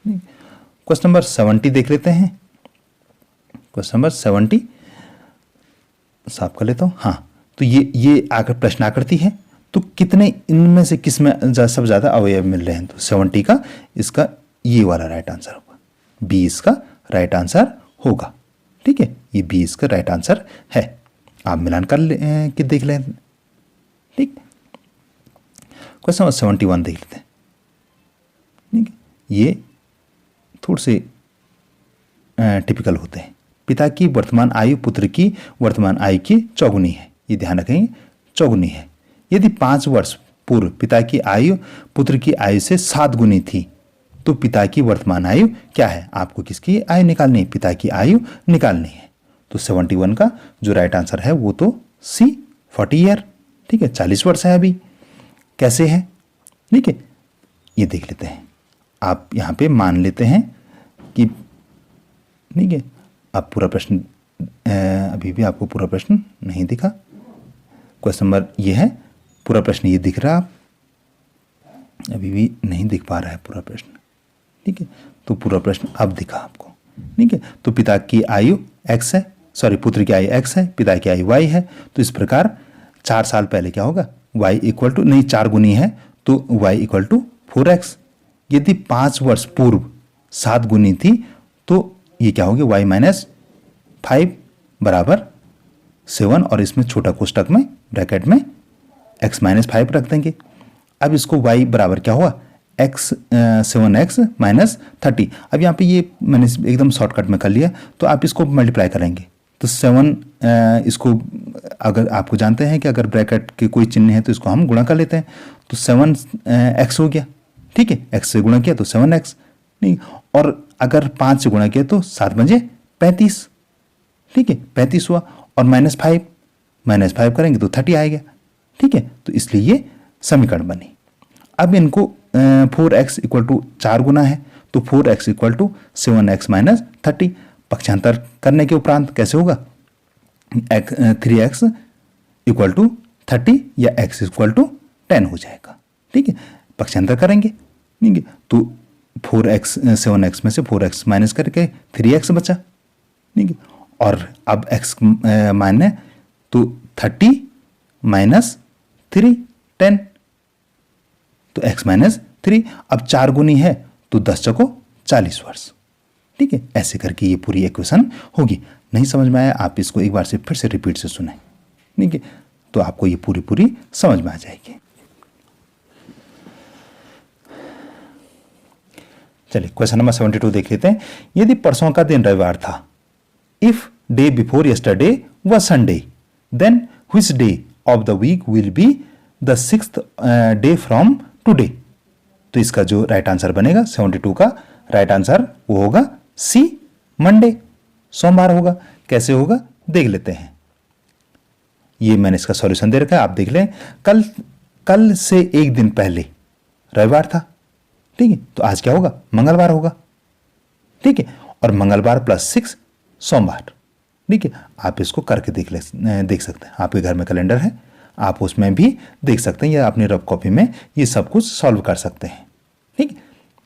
क्वेश्चन नंबर 70 देख लेते हैं। क्वेश्चन नंबर 70 साफ कर लेता हूँ। हाँ, तो ये आकर प्रश्न आकृति है। तो कितने इनमें से किस में सबसे ज्यादा अवयव मिल रहे हैं? तो 70 का इसका ये वाला राइट आंसर होगा, बी इसका राइट आंसर होगा, ठीक है। ये बी इसका राइट आंसर है। आप मिलान कर के देख लें, ठीक। क्वेश्चन नंबर 71 देख लेते हैं, ठीक है। ये थोड़े से टिपिकल होते हैं। पिता की वर्तमान आयु पुत्र की वर्तमान आयु की चौगुनी है, ये ध्यान रखेंगे, चौगुनी है। यदि 5 वर्ष पूर्व पिता की आयु पुत्र की आयु से 7 गुनी थी तो पिता की वर्तमान आयु क्या है? आपको किसकी आयु निकालनी है? पिता की आयु निकालनी है। तो 71 का जो राइट आंसर है वो तो सी 40 ईयर, ठीक है, 40 वर्ष है। अभी कैसे है, ठीक है, ये देख लेते हैं। आप यहाँ पे मान लेते हैं कि, ठीक है, आप पूरा प्रश्न अभी भी आपको पूरा प्रश्न नहीं दिखा। क्वेश्चन नंबर ये है, पूरा प्रश्न ये दिख रहा, अभी भी नहीं दिख पा रहा है पूरा प्रश्न, ठीक है। तो पूरा प्रश्न अब दिखा आपको, ठीक है। तो पिता की आयु x है, सॉरी पुत्र की आयु x है, पिता की आयु y है। तो इस प्रकार 4 साल पहले क्या होगा? y इक्वल टू, नहीं 4 गुनी है तो y इक्वल टू 4x। यदि 5 वर्ष पूर्व 7 गुनी थी तो ये क्या होगी? y माइनस 5 बराबर 7, और इसमें छोटा कोष्टक में ब्रैकेट में x माइनस 5 रख देंगे। अब इसको y बराबर क्या हुआ? x 7x minus 30। अब यहाँ पे ये मैंने एकदम शॉर्टकट में कर लिया, तो आप इसको मल्टीप्लाई करेंगे तो 7 इसको अगर आपको जानते हैं कि अगर ब्रैकेट के कोई चिन्ह है तो इसको हम गुणा कर लेते हैं। तो 7x हो गया, ठीक है, x से गुणा किया तो 7x, नहीं, और अगर 5 से गुणा किया तो 7 बजे 35, ठीक है, 35 हुआ, और माइनस 5 करेंगे तो 30 आएगा, ठीक है। तो इसलिए ये समीकरण बनी। अब इनको 4x इक्वल टू 4 गुना है तो 4x equal to 7x minus 30। पक्षांतर करने के उपरांत कैसे होगा, 3x इक्वल टू 30 या x इक्वल टू 10 हो जाएगा। ठीक है, पक्षांतर करेंगे। ठीक है, तो 4x 7x में से 4x माइनस करके 3x बचा। ठीक है, और अब x माने तो 30 माइनस 3 10, तो x माइनस 3। अब 4 गुनी है तो 10 चौको 40 वर्ष। ठीक है, ऐसे करके ये पूरी इक्वेशन होगी। नहीं समझ में आया आप इसको एक बार से फिर से रिपीट से सुने। ठीक है, तो आपको ये पूरी समझ में आ जाएगी। चलिए क्वेश्चन नंबर 72 देख लेते हैं। यदि परसों का दिन रविवार था, if day before yesterday was Sunday, then which day of the week will be the 6th day from today. तो इसका जो राइट आंसर बनेगा 72 का राइट आंसर वो होगा सी, मंडे, सोमवार होगा। कैसे होगा देख लेते हैं। ये मैंने इसका सॉल्यूशन दे रखा है, आप देख लें। कल से एक दिन पहले रविवार था। ठीक है, तो आज क्या होगा, मंगलवार होगा। ठीक है, और मंगलवार प्लस 6 सोमवार। ठीक है, आप इसको करके देख सकते हैं। आपके घर में कैलेंडर है, आप उसमें भी देख सकते हैं या अपनी रफ कॉपी में ये सब कुछ सॉल्व कर सकते हैं। ठीक,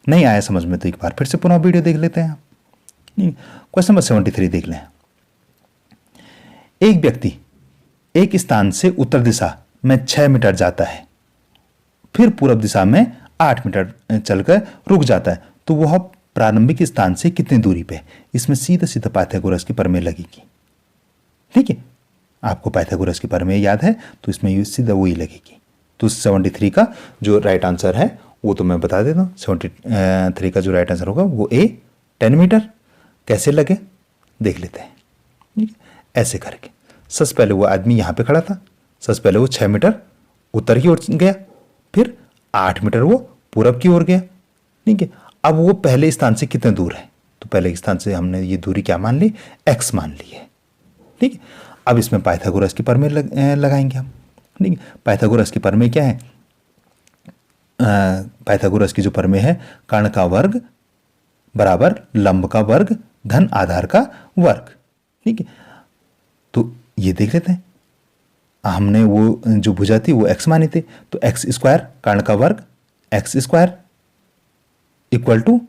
नहीं आया समझ में तो एक बार फिर से पुनः वीडियो देख लेते हैं। क्वेश्चन नंबर 73 देख लें। एक व्यक्ति एक स्थान से उत्तर दिशा में 6 मीटर जाता है, फिर पूर्व दिशा में 8 मीटर चलकर रुक जाता है, तो वह प्रारंभिक स्थान से कितनी दूरी पे। इसमें सीधा सीधा पाइथागोरस की प्रमेय लगेगी। ठीक है, आपको पाइथागोरस की प्रमेय याद है तो इसमें सीधा वही लगेगी। तो 73 का जो राइट आंसर है वो तो मैं बता देता हूँ। 73 का जो राइट आंसर होगा वो ए 10 मीटर। कैसे लगे देख लेते हैं। ऐसे करके सबसे पहले वो आदमी यहाँ पे खड़ा था, सबसे पहले वो 6 मीटर उत्तर की ओर गया, फिर 8 मीटर वो पूरब की ओर गया। ठीक है, अब वो पहले स्थान से कितने दूर है, तो पहले स्थान से हमने ये दूरी क्या मान ली, x मान ली है। ठीक है, अब इसमें पाइथागोरस की प्रमेय लगाएंगे हम। ठीक है, पाइथागोरस की प्रमेय क्या है, पाइथागोरस की जो प्रमेय है, कर्ण का वर्ग बराबर लंब का वर्ग धन आधार का वर्ग। ठीक है, तो ये देख लेते हैं। हमने वो जो भुजा थी वो x मानी थी, तो x स्क्वायर कर्ण का वर्ग x square equal to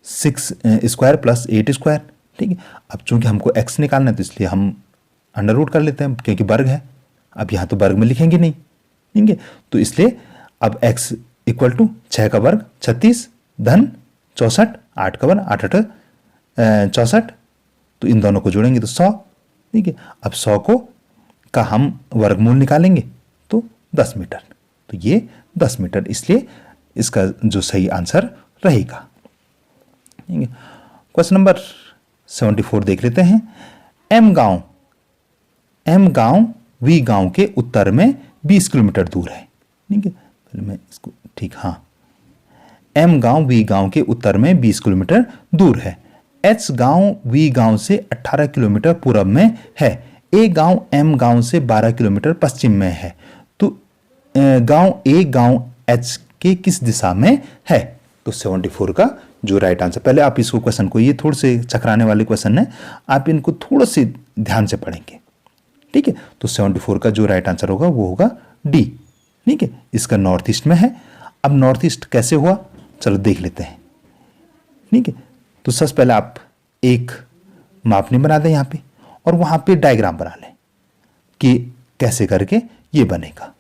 6 square plus 8 square. ठीक है, अब चूंकि हमको x निकालना है तो इसलिए हम अंडर रूट कर लेते हैं क्योंकि वर्ग है। अब यहाँ तो वर्ग में लिखेंगे नहीं। ठीक है, तो इसलिए अब x इक्वल टू 6 का वर्ग 36 धन 64, 8 का वर्ग 8 8 64, तो इन दोनों को जोड़ेंगे तो 100। ठीक है, अब 100 का हम वर्गमूल निकालेंगे तो 10 मीटर, तो ये 10 मीटर, इसलिए इसका जो सही आंसर रहेगा। ठीक है, क्वेश्चन नंबर 74 देख लेते हैं। एम गांव वी गांव के उत्तर में 20 किलोमीटर दूर है। ठीक है, पहले मैं इसको ठीक, हाँ, एम गांव वी गांव के उत्तर में 20 किलोमीटर दूर है। एच गांव वी गांव से 18 किलोमीटर पूर्व में है। ए गांव एम गांव से 12 किलोमीटर पश्चिम में है। तो गांव ए गांव एच के किस दिशा में है। तो 74 का जो राइट आंसर, पहले आप इसको क्वेश्चन को, ये थोड़े से चकराने वाले क्वेश्चन है, आप इनको थोड़ा से ध्यान से पढ़ेंगे। ठीक है, तो 74 का जो राइट आंसर होगा वो होगा डी। ठीक है, इसका नॉर्थ ईस्ट में है। अब नॉर्थ ईस्ट कैसे हुआ, चलो देख लेते हैं। ठीक है, तो सबसे पहले आप एक मापनी बना दें यहाँ पे और वहाँ पे डायग्राम बना लें कि कैसे करके ये बनेगा।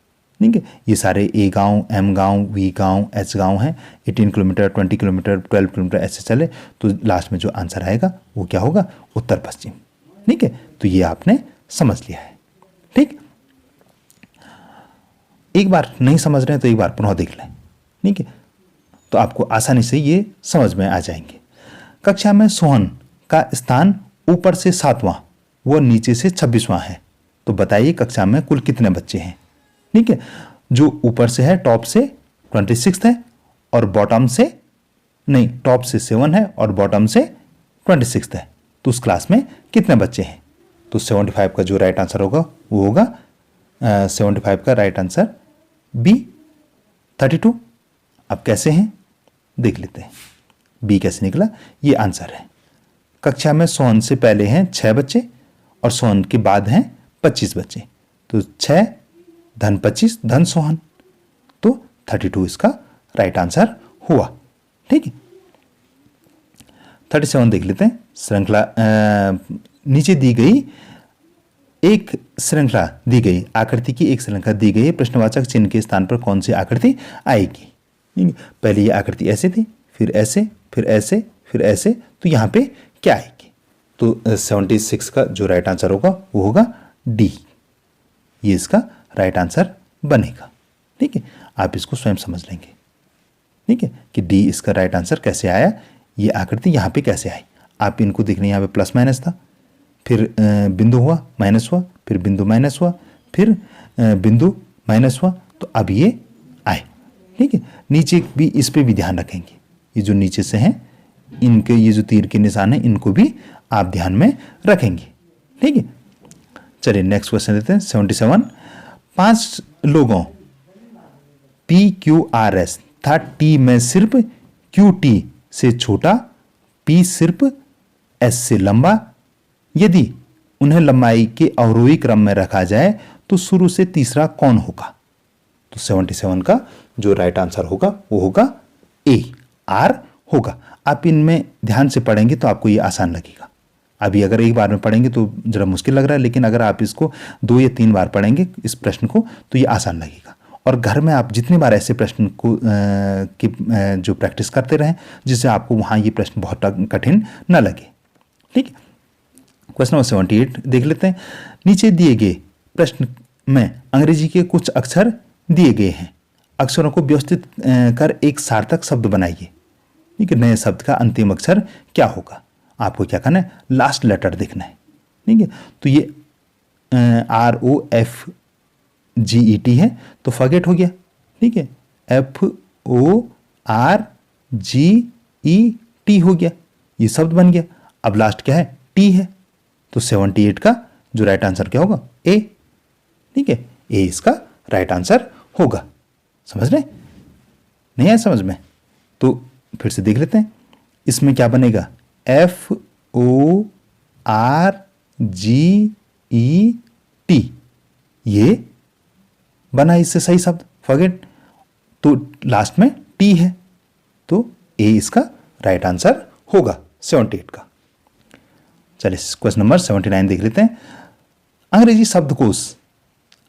ठीक है, ये सारे ए गांव, एम गांव, वी गांव, एच गांव हैं। 18 किलोमीटर, 20 किलोमीटर, 12 किलोमीटर ऐसे चले तो लास्ट में जो आंसर आएगा वो क्या होगा, उत्तर पश्चिम। ठीक है, तो ये आपने समझ लिया है। ठीक, एक बार नहीं समझ रहे हैं तो एक बार पुनः देख लें। ठीक है, तो आपको आसानी से ये समझ में आ जाएंगे। कक्षा में सोहन का स्थान ऊपर से 7वां व नीचे से 26वां है, तो बताइए कक्षा में कुल कितने बच्चे हैं। ठीक है, जो ऊपर से है, टॉप से 26 है और बॉटम से नहीं, टॉप से 7 है और बॉटम से 26 है, तो उस क्लास में कितने बच्चे हैं। तो 75 का जो राइट आंसर होगा वो होगा 75 का राइट आंसर बी 32। अब कैसे हैं देख लेते हैं। बी कैसे निकला, ये आंसर है। कक्षा में 100 से पहले हैं 6 बच्चे और 100 के बाद हैं 25 बच्चे, तो 6 धन 25 धन 100, तो 32 इसका राइट आंसर हुआ। ठीक है, 37 देख लेते हैं। श्रृंखला नीचे दी गई एक श्रृंखला दी गई, आकृति की एक श्रृंखला दी गई है, प्रश्नवाचक चिन्ह के स्थान पर कौन सी आकृति आएगी। पहले ये आकृति ऐसे थी, फिर ऐसे, फिर ऐसे, फिर ऐसे, तो यहाँ पे क्या आएगी। तो 76 का जो राइट आंसर होगा वो होगा डी, ये इसका राइट आंसर बनेगा। ठीक है, आप इसको स्वयं समझ लेंगे। ठीक है, कि डी इसका राइट आंसर कैसे आया, ये आकृति यहाँ पे कैसे आई। आप इनको देख रहे हैं, यहाँ पे प्लस माइनस था, फिर बिंदु हुआ माइनस हुआ, फिर बिंदु माइनस हुआ, फिर बिंदु माइनस हुआ, तो अब ये आए। ठीक है, नीचे भी, इस पे भी ध्यान रखेंगे, ये जो नीचे से हैं इनके ये जो तीर के निशान है इनको भी आप ध्यान में रखेंगे। ठीक है, चलिए नेक्स्ट क्वेश्चन देते हैं। 77, 5 लोगों PQRS था T में सिर्फ QT से छोटा, P सिर्फ S से लंबा, यदि उन्हें लंबाई के अवरोही क्रम में रखा जाए तो शुरू से तीसरा कौन होगा। तो 77 का जो राइट आंसर होगा वो होगा A, R होगा। आप इनमें ध्यान से पढ़ेंगे तो आपको ये आसान लगेगा। अभी अगर एक बार में पढ़ेंगे तो जरा मुश्किल लग रहा है, लेकिन अगर आप इसको 2 या 3 बार पढ़ेंगे इस प्रश्न को तो ये आसान लगेगा। और घर में आप जितनी बार ऐसे प्रश्न को जो प्रैक्टिस करते रहें, जिससे आपको वहाँ ये प्रश्न बहुत कठिन न लगे। ठीक है, क्वेश्चन नंबर 78 देख लेते हैं। नीचे दिए गए प्रश्न में अंग्रेजी के कुछ अक्षर दिए गए हैं, अक्षरों को व्यवस्थित कर एक सार्थक शब्द बनाइए। ठीक है, नए शब्द का अंतिम अक्षर क्या होगा। आपको क्या करना है, लास्ट लेटर देखना है। ठीक है, तो ये ROFGET है तो फॉरगेट हो गया। ठीक है, FORGET हो गया, ये शब्द बन गया। अब लास्ट क्या है, टी है, तो 78 का जो राइट आंसर क्या होगा, ए। ठीक है, ए इसका राइट आंसर होगा। समझ रहे, नहीं है समझ में, तो फिर से देख लेते हैं। इसमें क्या बनेगा, FORGET, ये बना इससे सही शब्द, फॉरगेट, तो लास्ट में टी है, तो ए इसका राइट आंसर होगा 78 का। चलिए क्वेश्चन नंबर 79 देख लेते हैं।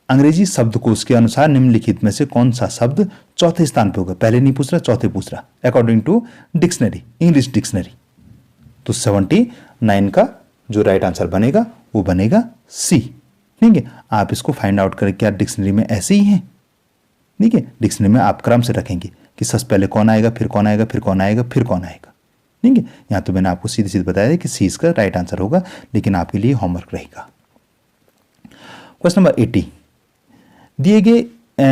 अंग्रेजी शब्दकोश के अनुसार निम्नलिखित में से कौन सा शब्द चौथे स्थान पे होगा। पहले नहीं पूछ रहा, चौथे पूछ रहा, according to dictionary, English dictionary. तो 79 का जो राइट आंसर बनेगा वो बनेगा सी। ठीक है, आप इसको फाइंड आउट करें क्या डिक्शनरी में ऐसे ही है। ठीक है, डिक्शनरी में आप क्रम से रखेंगे कि सबसे पहले कौन आएगा, फिर कौन आएगा, फिर कौन आएगा, फिर कौन आएगा। ठीक है, यहाँ तो मैंने आपको सीधे सीधे बताया है कि सी इसका राइट आंसर होगा, लेकिन आपके लिए होमवर्क रहेगा। क्वेश्चन नंबर 80, दिए गए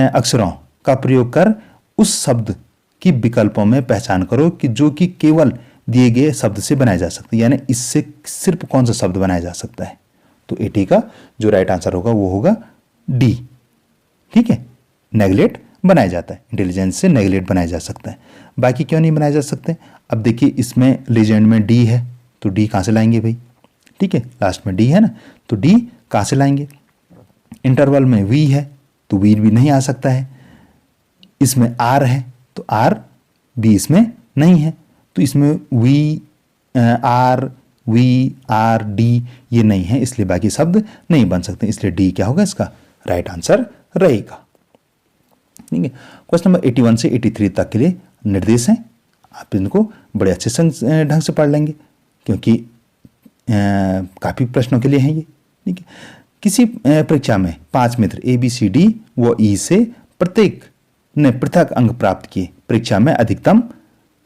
अक्षरों का प्रयोग कर उस शब्द की विकल्पों में पहचान करो कि जो कि केवल दिए गए शब्द से बनाया जा सकता है, यानी इससे सिर्फ कौन सा शब्द बनाया जा सकता है। तो 80 का जो राइट आंसर होगा वो होगा डी। ठीक है, नेगलेक्ट बनाया जाता है, इंटेलिजेंस से नेगलेक्ट बनाया जा सकता है, बाकी क्यों नहीं बनाए जा सकते। अब देखिए इसमें लेजेंड में डी है, तो डी कहाँ से लाएंगे भाई। ठीक है, लास्ट में डी है ना, तो डी कहाँ से लाएंगे। इंटरवल में वी है तो वी भी नहीं आ सकता है। इसमें आर है तो आर बी इसमें नहीं है, तो इसमें वी आर डी ये नहीं है, इसलिए बाकी शब्द नहीं बन सकते, इसलिए डी क्या होगा इसका राइट आंसर रहेगा। ठीक है, क्वेश्चन नंबर 81 से 83 तक के लिए निर्देश हैं, आप इनको बड़े अच्छे ढंग से पढ़ लेंगे क्योंकि काफ़ी प्रश्नों के लिए हैं ये। ठीक है, किसी परीक्षा में 5 मित्र ABCD व E से प्रत्येक ने पृथक अंक प्राप्त किए। परीक्षा में अधिकतम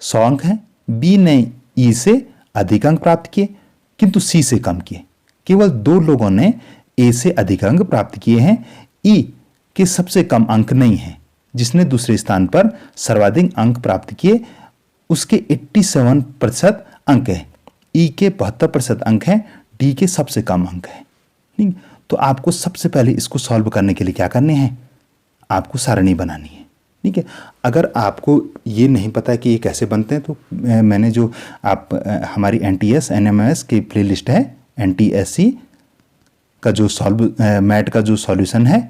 100 अंक हैं। B ने E से अधिक अंक प्राप्त किए किंतु C से कम किए। केवल 2 लोगों ने A से अधिक अंक प्राप्त किए हैं। E के सबसे कम अंक नहीं है। जिसने दूसरे स्थान पर सर्वाधिक अंक प्राप्त किए उसके 87% अंक है। E के 72% अंक हैं। D के सबसे कम अंक है। ठीक, तो आपको सबसे पहले इसको सॉल्व करने के लिए क्या करने हैं, आपको सारणी बनानी है। ठीक है। अगर आपको ये नहीं पता कि ये कैसे बनते हैं तो मैंने जो आप हमारी NTS NMS की प्लेलिस्ट है, NTSC का जो मैट का जो सॉल्यूशन है,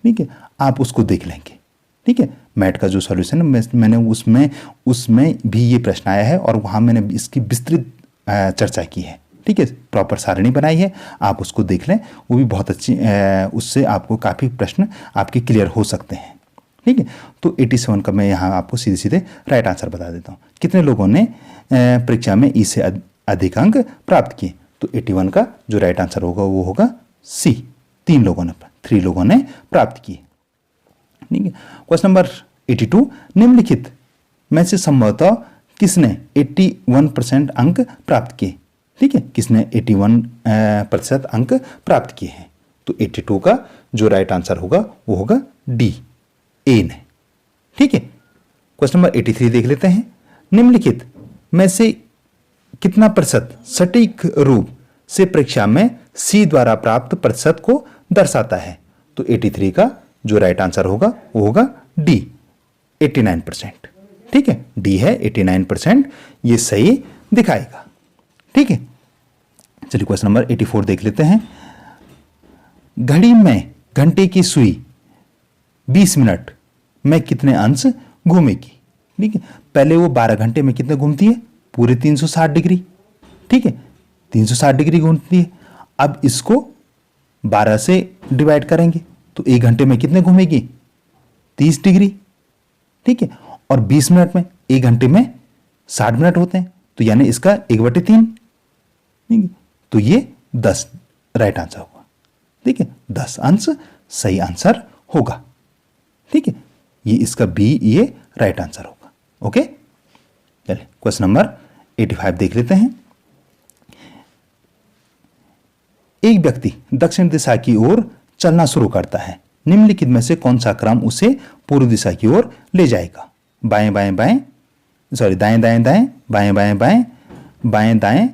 ठीक है, आप उसको देख लेंगे। ठीक है, मैट का जो सॉल्यूशन है मैंने उसमें भी ये प्रश्न आया है और वहाँ मैंने इसकी विस्तृत चर्चा की है। ठीक है, प्रॉपर सारणी बनाई है, आप उसको देख लें, वो भी बहुत अच्छी, उससे आपको काफ़ी प्रश्न आपके क्लियर हो सकते हैं। ठीक है, तो 87 का मैं यहाँ आपको सीधे सीधे राइट आंसर बता देता हूँ। कितने लोगों ने परीक्षा में ई से अधिक अंक प्राप्त किए? तो 81 का जो राइट आंसर होगा वो होगा सी, 3 लोगों ने प्राप्त किए। ठीक है, क्वेश्चन नंबर 82, निम्नलिखित में से संभवतः किसने 81% अंक प्राप्त किए? ठीक है, किसने 81% अंक प्राप्त किए हैं? तो 82 का जो राइट आंसर होगा वो होगा डी, ए ने। ठीक है, क्वेश्चन नंबर 83 देख लेते हैं। निम्नलिखित में से कितना प्रतिशत सटीक रूप से परीक्षा में सी द्वारा प्राप्त प्रतिशत को दर्शाता है? तो 83 का जो राइट आंसर होगा वो होगा डी, 89%। ठीक है, डी है 89%, ये सही दिखाएगा। ठीक है, चलिए क्वेश्चन नंबर 84 देख लेते हैं। घड़ी में घंटे की सुई 20 मिनट में कितने अंश घूमेगी? ठीक है, पहले वो 12 घंटे में कितने घूमती है? पूरे 360 डिग्री। ठीक है, 360 डिग्री घूमती है। अब इसको 12 से डिवाइड करेंगे तो 1 घंटे में कितने घूमेगी? 30 डिग्री। ठीक है, और 20 मिनट में, 1 घंटे में 60 मिनट होते हैं, तो यानी इसका 1/3। ठीक है, तो ये 10 राइट आंसर होगा। ठीक है, 10 अंश सही आंसर होगा। ठीक है, ये इसका बी, ये राइट आंसर होगा। ओके, चलिए क्वेश्चन नंबर 85 देख लेते हैं। एक व्यक्ति दक्षिण दिशा की ओर चलना शुरू करता है, निम्नलिखित में से कौन सा क्रम उसे पूर्व दिशा की ओर ले जाएगा? बाएं बाएं बाएं, सॉरी दाएं दाएं दाएं, बाएं बाएं बाएं, बाएं दाएं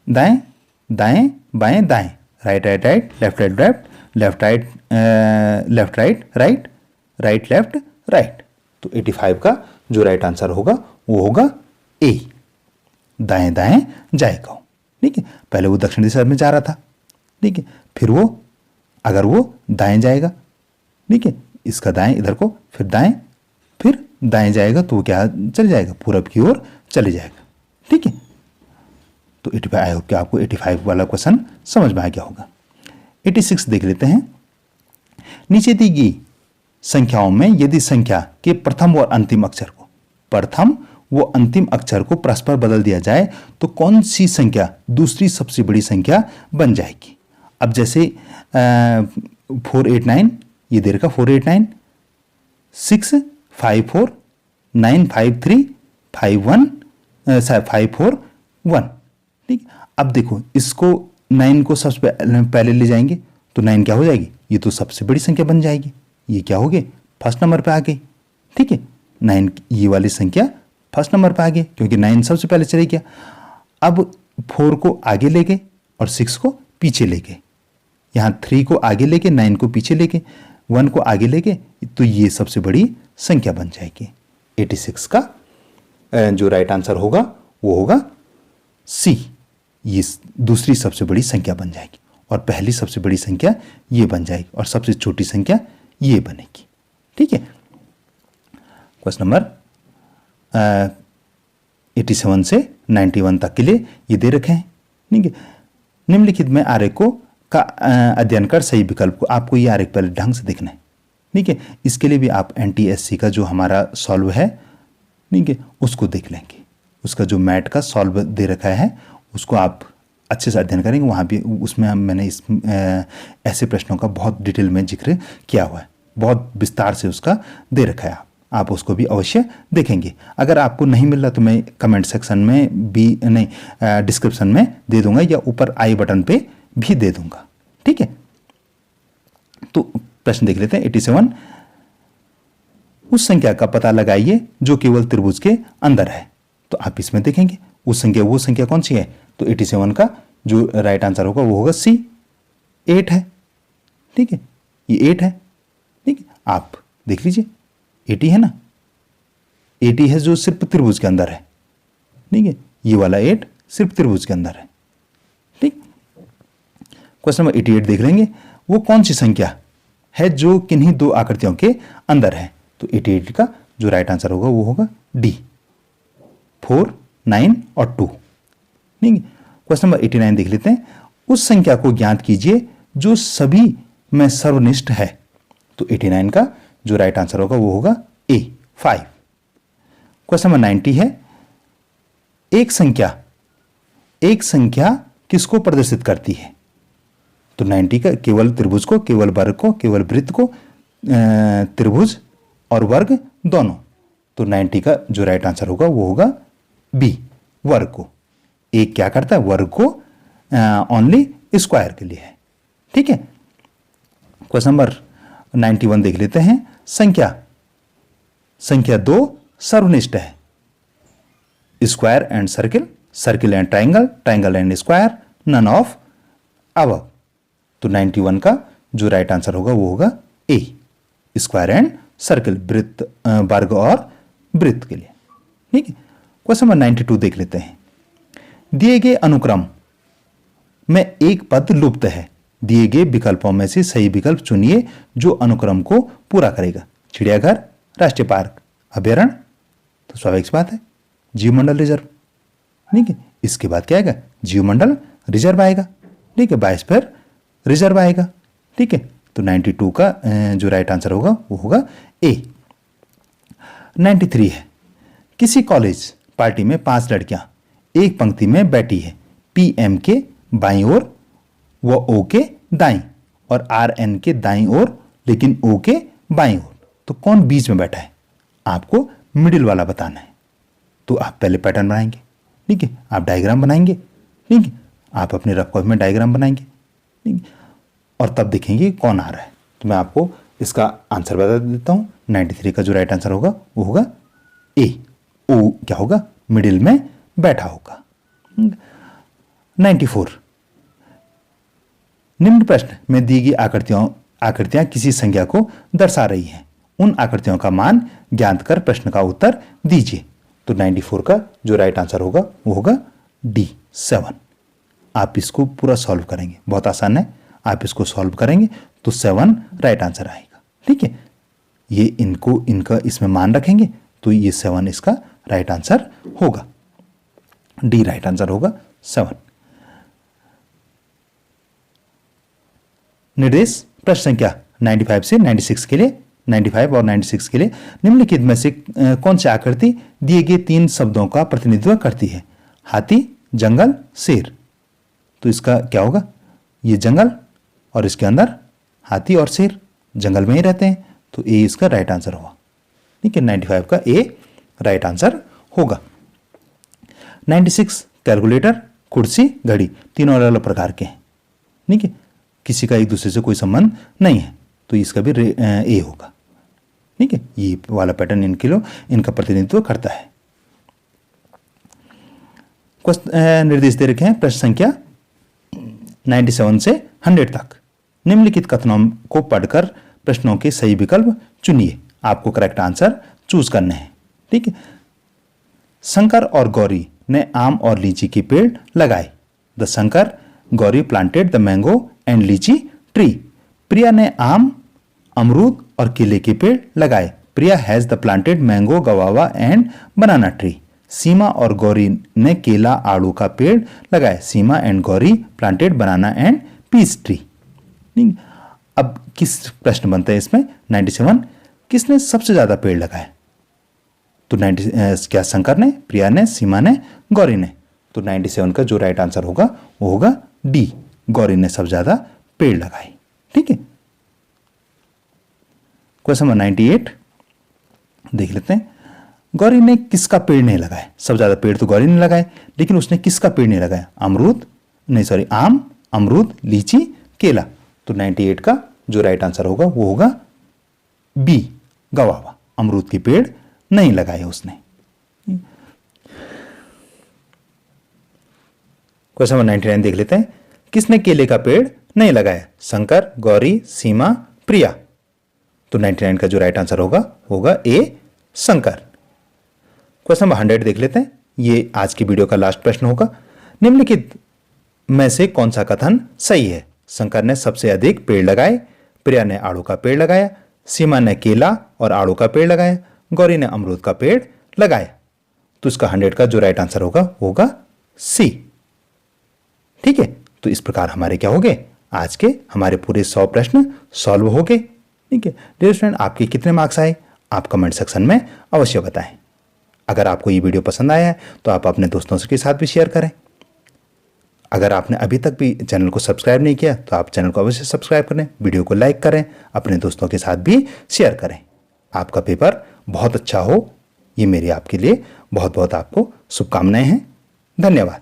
दाएं, दाएं बाएं दाएं, right right right, left right left, left right left right right, right left right. तो 85 का जो राइट आंसर होगा वो होगा ए, दाएं दाएं जाएगा। ठीक है, पहले वो दक्षिण दिशा में जा रहा था। ठीक है, फिर वो अगर वो दाएं जाएगा, ठीक है, इसका दाएं इधर को, फिर दाएं, फिर दाएं जाएगा तो वो क्या चल जाएगा? पूरब की ओर चले जाएगा। ठीक है, तो 85, आई होप कि आपको 85 वाला क्वेश्चन समझ में आ गया होगा। 86 देख लेते हैं। नीचे दी गई संख्याओं में यदि संख्या के प्रथम और अंतिम अक्षर को परस्पर बदल दिया जाए तो कौन सी संख्या दूसरी सबसे बड़ी संख्या बन जाएगी? अब जैसे 489, ये देर का 489, 654, 953, 541। ठीक, अब देखो इसको 9 को सबसे पहले ले जाएंगे तो 9 क्या हो जाएगी? ये तो सबसे बड़ी संख्या बन जाएगी। ये क्या हो गए? फर्स्ट नंबर पे आ गई। ठीक है, 9 ये वाली संख्या फर्स्ट नंबर पे आ गई क्योंकि 9 सबसे पहले चले गया। अब 4 को आगे ले गए और 6 को पीछे ले गए। यहाँ 3 को आगे ले गए, 9 को पीछे ले गए, 1 को आगे ले गए, तो ये सबसे बड़ी संख्या बन जाएगी। 86 का जो राइट आंसर होगा वो होगा सी, ये दूसरी सबसे बड़ी संख्या बन जाएगी और पहली सबसे बड़ी संख्या ये बन जाएगी और सबसे छोटी संख्या ये बनेगी। ठीक है, क्वेश्चन नंबर 87 से 91 तक के लिए ये दे रखे हैं। ठीक है, निम्नलिखित में आरेख का अध्ययन कर सही विकल्प को, आपको ये आरेख पहले ढंग से देखना है। ठीक है, इसके लिए भी आप NTSC का जो हमारा सॉल्व है, ठीक है, उसको देख लेंगे। उसका जो मैट का सॉल्व दे रखा है उसको आप अच्छे से अध्ययन करेंगे। वहाँ भी उसमें मैंने ऐसे प्रश्नों का बहुत डिटेल में जिक्र किया हुआ है, बहुत विस्तार से उसका दे रखा है। आप उसको भी अवश्य देखेंगे। अगर आपको नहीं मिल रहा तो मैं कमेंट सेक्शन में भी डिस्क्रिप्शन में दे दूंगा या ऊपर आई बटन पे भी दे दूंगा। ठीक है, तो प्रश्न देख लेते हैं। 87, उस संख्या का पता लगाइए जो केवल त्रिभुज के अंदर है। तो आप इसमें देखेंगे वो संख्या कौन सी है? तो 87 का जो राइट आंसर होगा वो होगा सी, 8 है। ठीक है, ये 8 है। ठीक है, आप देख लीजिए 80 है ना, 80 है जो सिर्फ त्रिभुज के अंदर है, ठीक है, ये वाला 8 सिर्फ त्रिभुज के अंदर है, ठीक। क्वेश्चन नंबर 88 देख लेंगे, वो कौन सी संख्या है जो किन्हीं दो आकृतियों के अंदर है। तो 88 का जो राइट आंसर होगा वो होगा डी, 4, 9 और 2, ठीक है। क्वेश्चन नंबर 89 देख लेते हैं, उस संख्या को ज्ञात कीजिए जो सभी में सर्वनिष्ठ है। तो 89 का जो राइट आंसर होगा वो होगा ए, 5। क्वेश्चन नंबर 90 है, एक संख्या किसको प्रदर्शित करती है। तो 90 का केवल त्रिभुज को, केवल वर्ग को, केवल वृत्त को, त्रिभुज और वर्ग दोनों। तो 90 का जो राइट आंसर होगा वो होगा बी, वर्ग को। एक क्या करता है, वर्ग को ओनली स्क्वायर के लिए है, ठीक है। क्वेश्चन नंबर 91 देख लेते हैं, संख्या 2 सर्वनिष्ठ है। Square and circle, circle and triangle, triangle and square, none of above. तो 91 का जो राइट आंसर होगा वो होगा ए, स्क्वायर एंड सर्किल, वृत्त, वर्ग और वृत्त के लिए, ठीक है। क्वेश्चन नंबर 92 देख लेते हैं, दिए गए अनुक्रम में एक पद लुप्त है, दिए गए विकल्पों में से सही विकल्प चुनिए जो अनुक्रम को पूरा करेगा। चिड़ियाघर, राष्ट्रीय पार्क, अभयारण्य, तो स्वाभाविक सी बात है जीवमंडल रिजर्व, ठीक है। इसके बाद क्या आएगा, जीवमंडल रिजर्व आएगा, ठीक है, बायोस्फीयर रिजर्व आएगा, ठीक है। तो 92 का जो राइट आंसर होगा वो होगा ए। 93 है, किसी कॉलेज पार्टी में 5 लड़कियां एक पंक्ति में बैठी है, पी एम के बाईं ओर, वो ओ के दाईं और आर एन के दाईं ओर, लेकिन ओ के बाईं ओर। तो कौन बीच में बैठा है, आपको मिडिल वाला बताना है। तो आप पहले पैटर्न बनाएंगे, ठीक है, आप डायग्राम बनाएंगे, ठीक है, आप अपने रफ कॉपी में डायग्राम बनाएंगे, ठीक है, और तब देखेंगे कौन आ रहा है। तो मैं आपको इसका आंसर बता देता हूं, 93 का जो राइट आंसर होगा वो होगा ए, ओ क्या होगा, मिडिल में बैठा होगा। 94, निम्न प्रश्न में दी गई आकृतियां किसी संख्या को दर्शा रही हैं, उन आकृतियों का मान ज्ञात कर प्रश्न का उत्तर दीजिए। तो 94 का जो राइट आंसर होगा वो होगा डी, 7। आप इसको पूरा सॉल्व करेंगे, बहुत आसान है, आप इसको सॉल्व करेंगे तो 7 राइट आंसर आएगा, ठीक है। ये इनका इसमें मान रखेंगे तो ये 7 इसका राइट आंसर होगा, डी राइट आंसर होगा 7। निर्देश प्रश्न संख्या 95 से 96 के लिए, 95 और 96 के लिए, निम्नलिखित में से कौन सी आकृति दिए गए 3 शब्दों का प्रतिनिधित्व करती है। हाथी, जंगल, शेर। तो इसका क्या होगा, ये जंगल और इसके अंदर हाथी और शेर जंगल में ही रहते हैं, तो ए इसका राइट आंसर होगा, ठीक है। 95 का ए राइट आंसर होगा। 96 कैलकुलेटर, कुर्सी, घड़ी, तीनों अलग अलग प्रकार के हैं, ठीक है, किसी का एक दूसरे से कोई संबंध नहीं है, तो इसका भी ए होगा, ठीक है। ये वाला पैटर्न इनका प्रतिनिधित्व करता है। निर्देश दे रखे हैं प्रश्न संख्या 97 से 100 तक। निम्नलिखित कथनों को पढ़कर प्रश्नों के सही विकल्प चुनिए, आपको करेक्ट आंसर चूज करने हैं, ठीक है। शंकर और गौरी ने आम और लीची के पेड़ लगाए। The Shankar Gauri planted the mango and lychee tree. Priya ने आम, अमरूद और केले के पेड़ लगाए। Priya has the planted mango, guava and banana tree. Seema और गौरी ने केला, आड़ू का पेड़ लगाए। Seema and Gauri planted banana and peach tree. अब किस प्रश्न बनता है इसमें, 97 किसने सबसे ज्यादा पेड़ लगाए। तो 90 क्या शंकर ने, प्रिया ने, सीमा ने, गौरी ने। तो 97 का जो राइट आंसर होगा वो होगा डी, गौरी ने सबसे ज्यादा पेड़ लगाए, ठीक है। क्वेश्चन नंबर 98 देख लेते हैं। गौरी ने किसका पेड़ नहीं लगाया। सबसे ज्यादा पेड़ तो गौरी ने लगाए, लेकिन उसने किसका पेड़ नहीं लगाया, आम, अमरूद, लीची, केला। तो 98 का जो राइट आंसर होगा वो होगा बी, गवावा, अमरूद के पेड़ नहीं लगाए उसने। क्वेश्चन नंबर 99 देख लेते हैं। किसने केले का पेड़ नहीं लगाया। शंकर, गौरी, सीमा, प्रिया। तो 99 का जो राइट आंसर होगा ए, शंकर। क्वेश्चन नंबर 100 देख लेते हैं। ये आज की वीडियो का लास्ट प्रश्न होगा। निम्नलिखित में से कौन सा कथन सही है? शंकर ने सबसे अधिक पेड़ लगाए, प्रिया ने आड़ू का पेड़ लगाया, सीमा ने केला और आड़ू का पेड़ लगाया, गौरी ने अमरूद का पेड़ लगाया। तो इसका 100 का जो राइट आंसर होगा सी। ठीक है, तो इस प्रकार हमारे क्या हो गए, आज के हमारे पूरे 100 प्रश्न सॉल्व हो गए। ठीक है डियर स्टूडेंट, आपके कितने मार्क्स आए आप कमेंट सेक्शन में अवश्य बताएं। अगर आपको ये वीडियो पसंद आया है तो आप अपने दोस्तों के साथ भी शेयर करें। अगर आपने अभी तक भी चैनल को सब्सक्राइब नहीं किया तो आप चैनल को अवश्य सब्सक्राइब करें, वीडियो को लाइक करें, अपने दोस्तों के साथ भी शेयर करें। आपका पेपर बहुत अच्छा हो, ये मेरी आपके लिए बहुत बहुत आपको शुभकामनाएं हैं। धन्यवाद।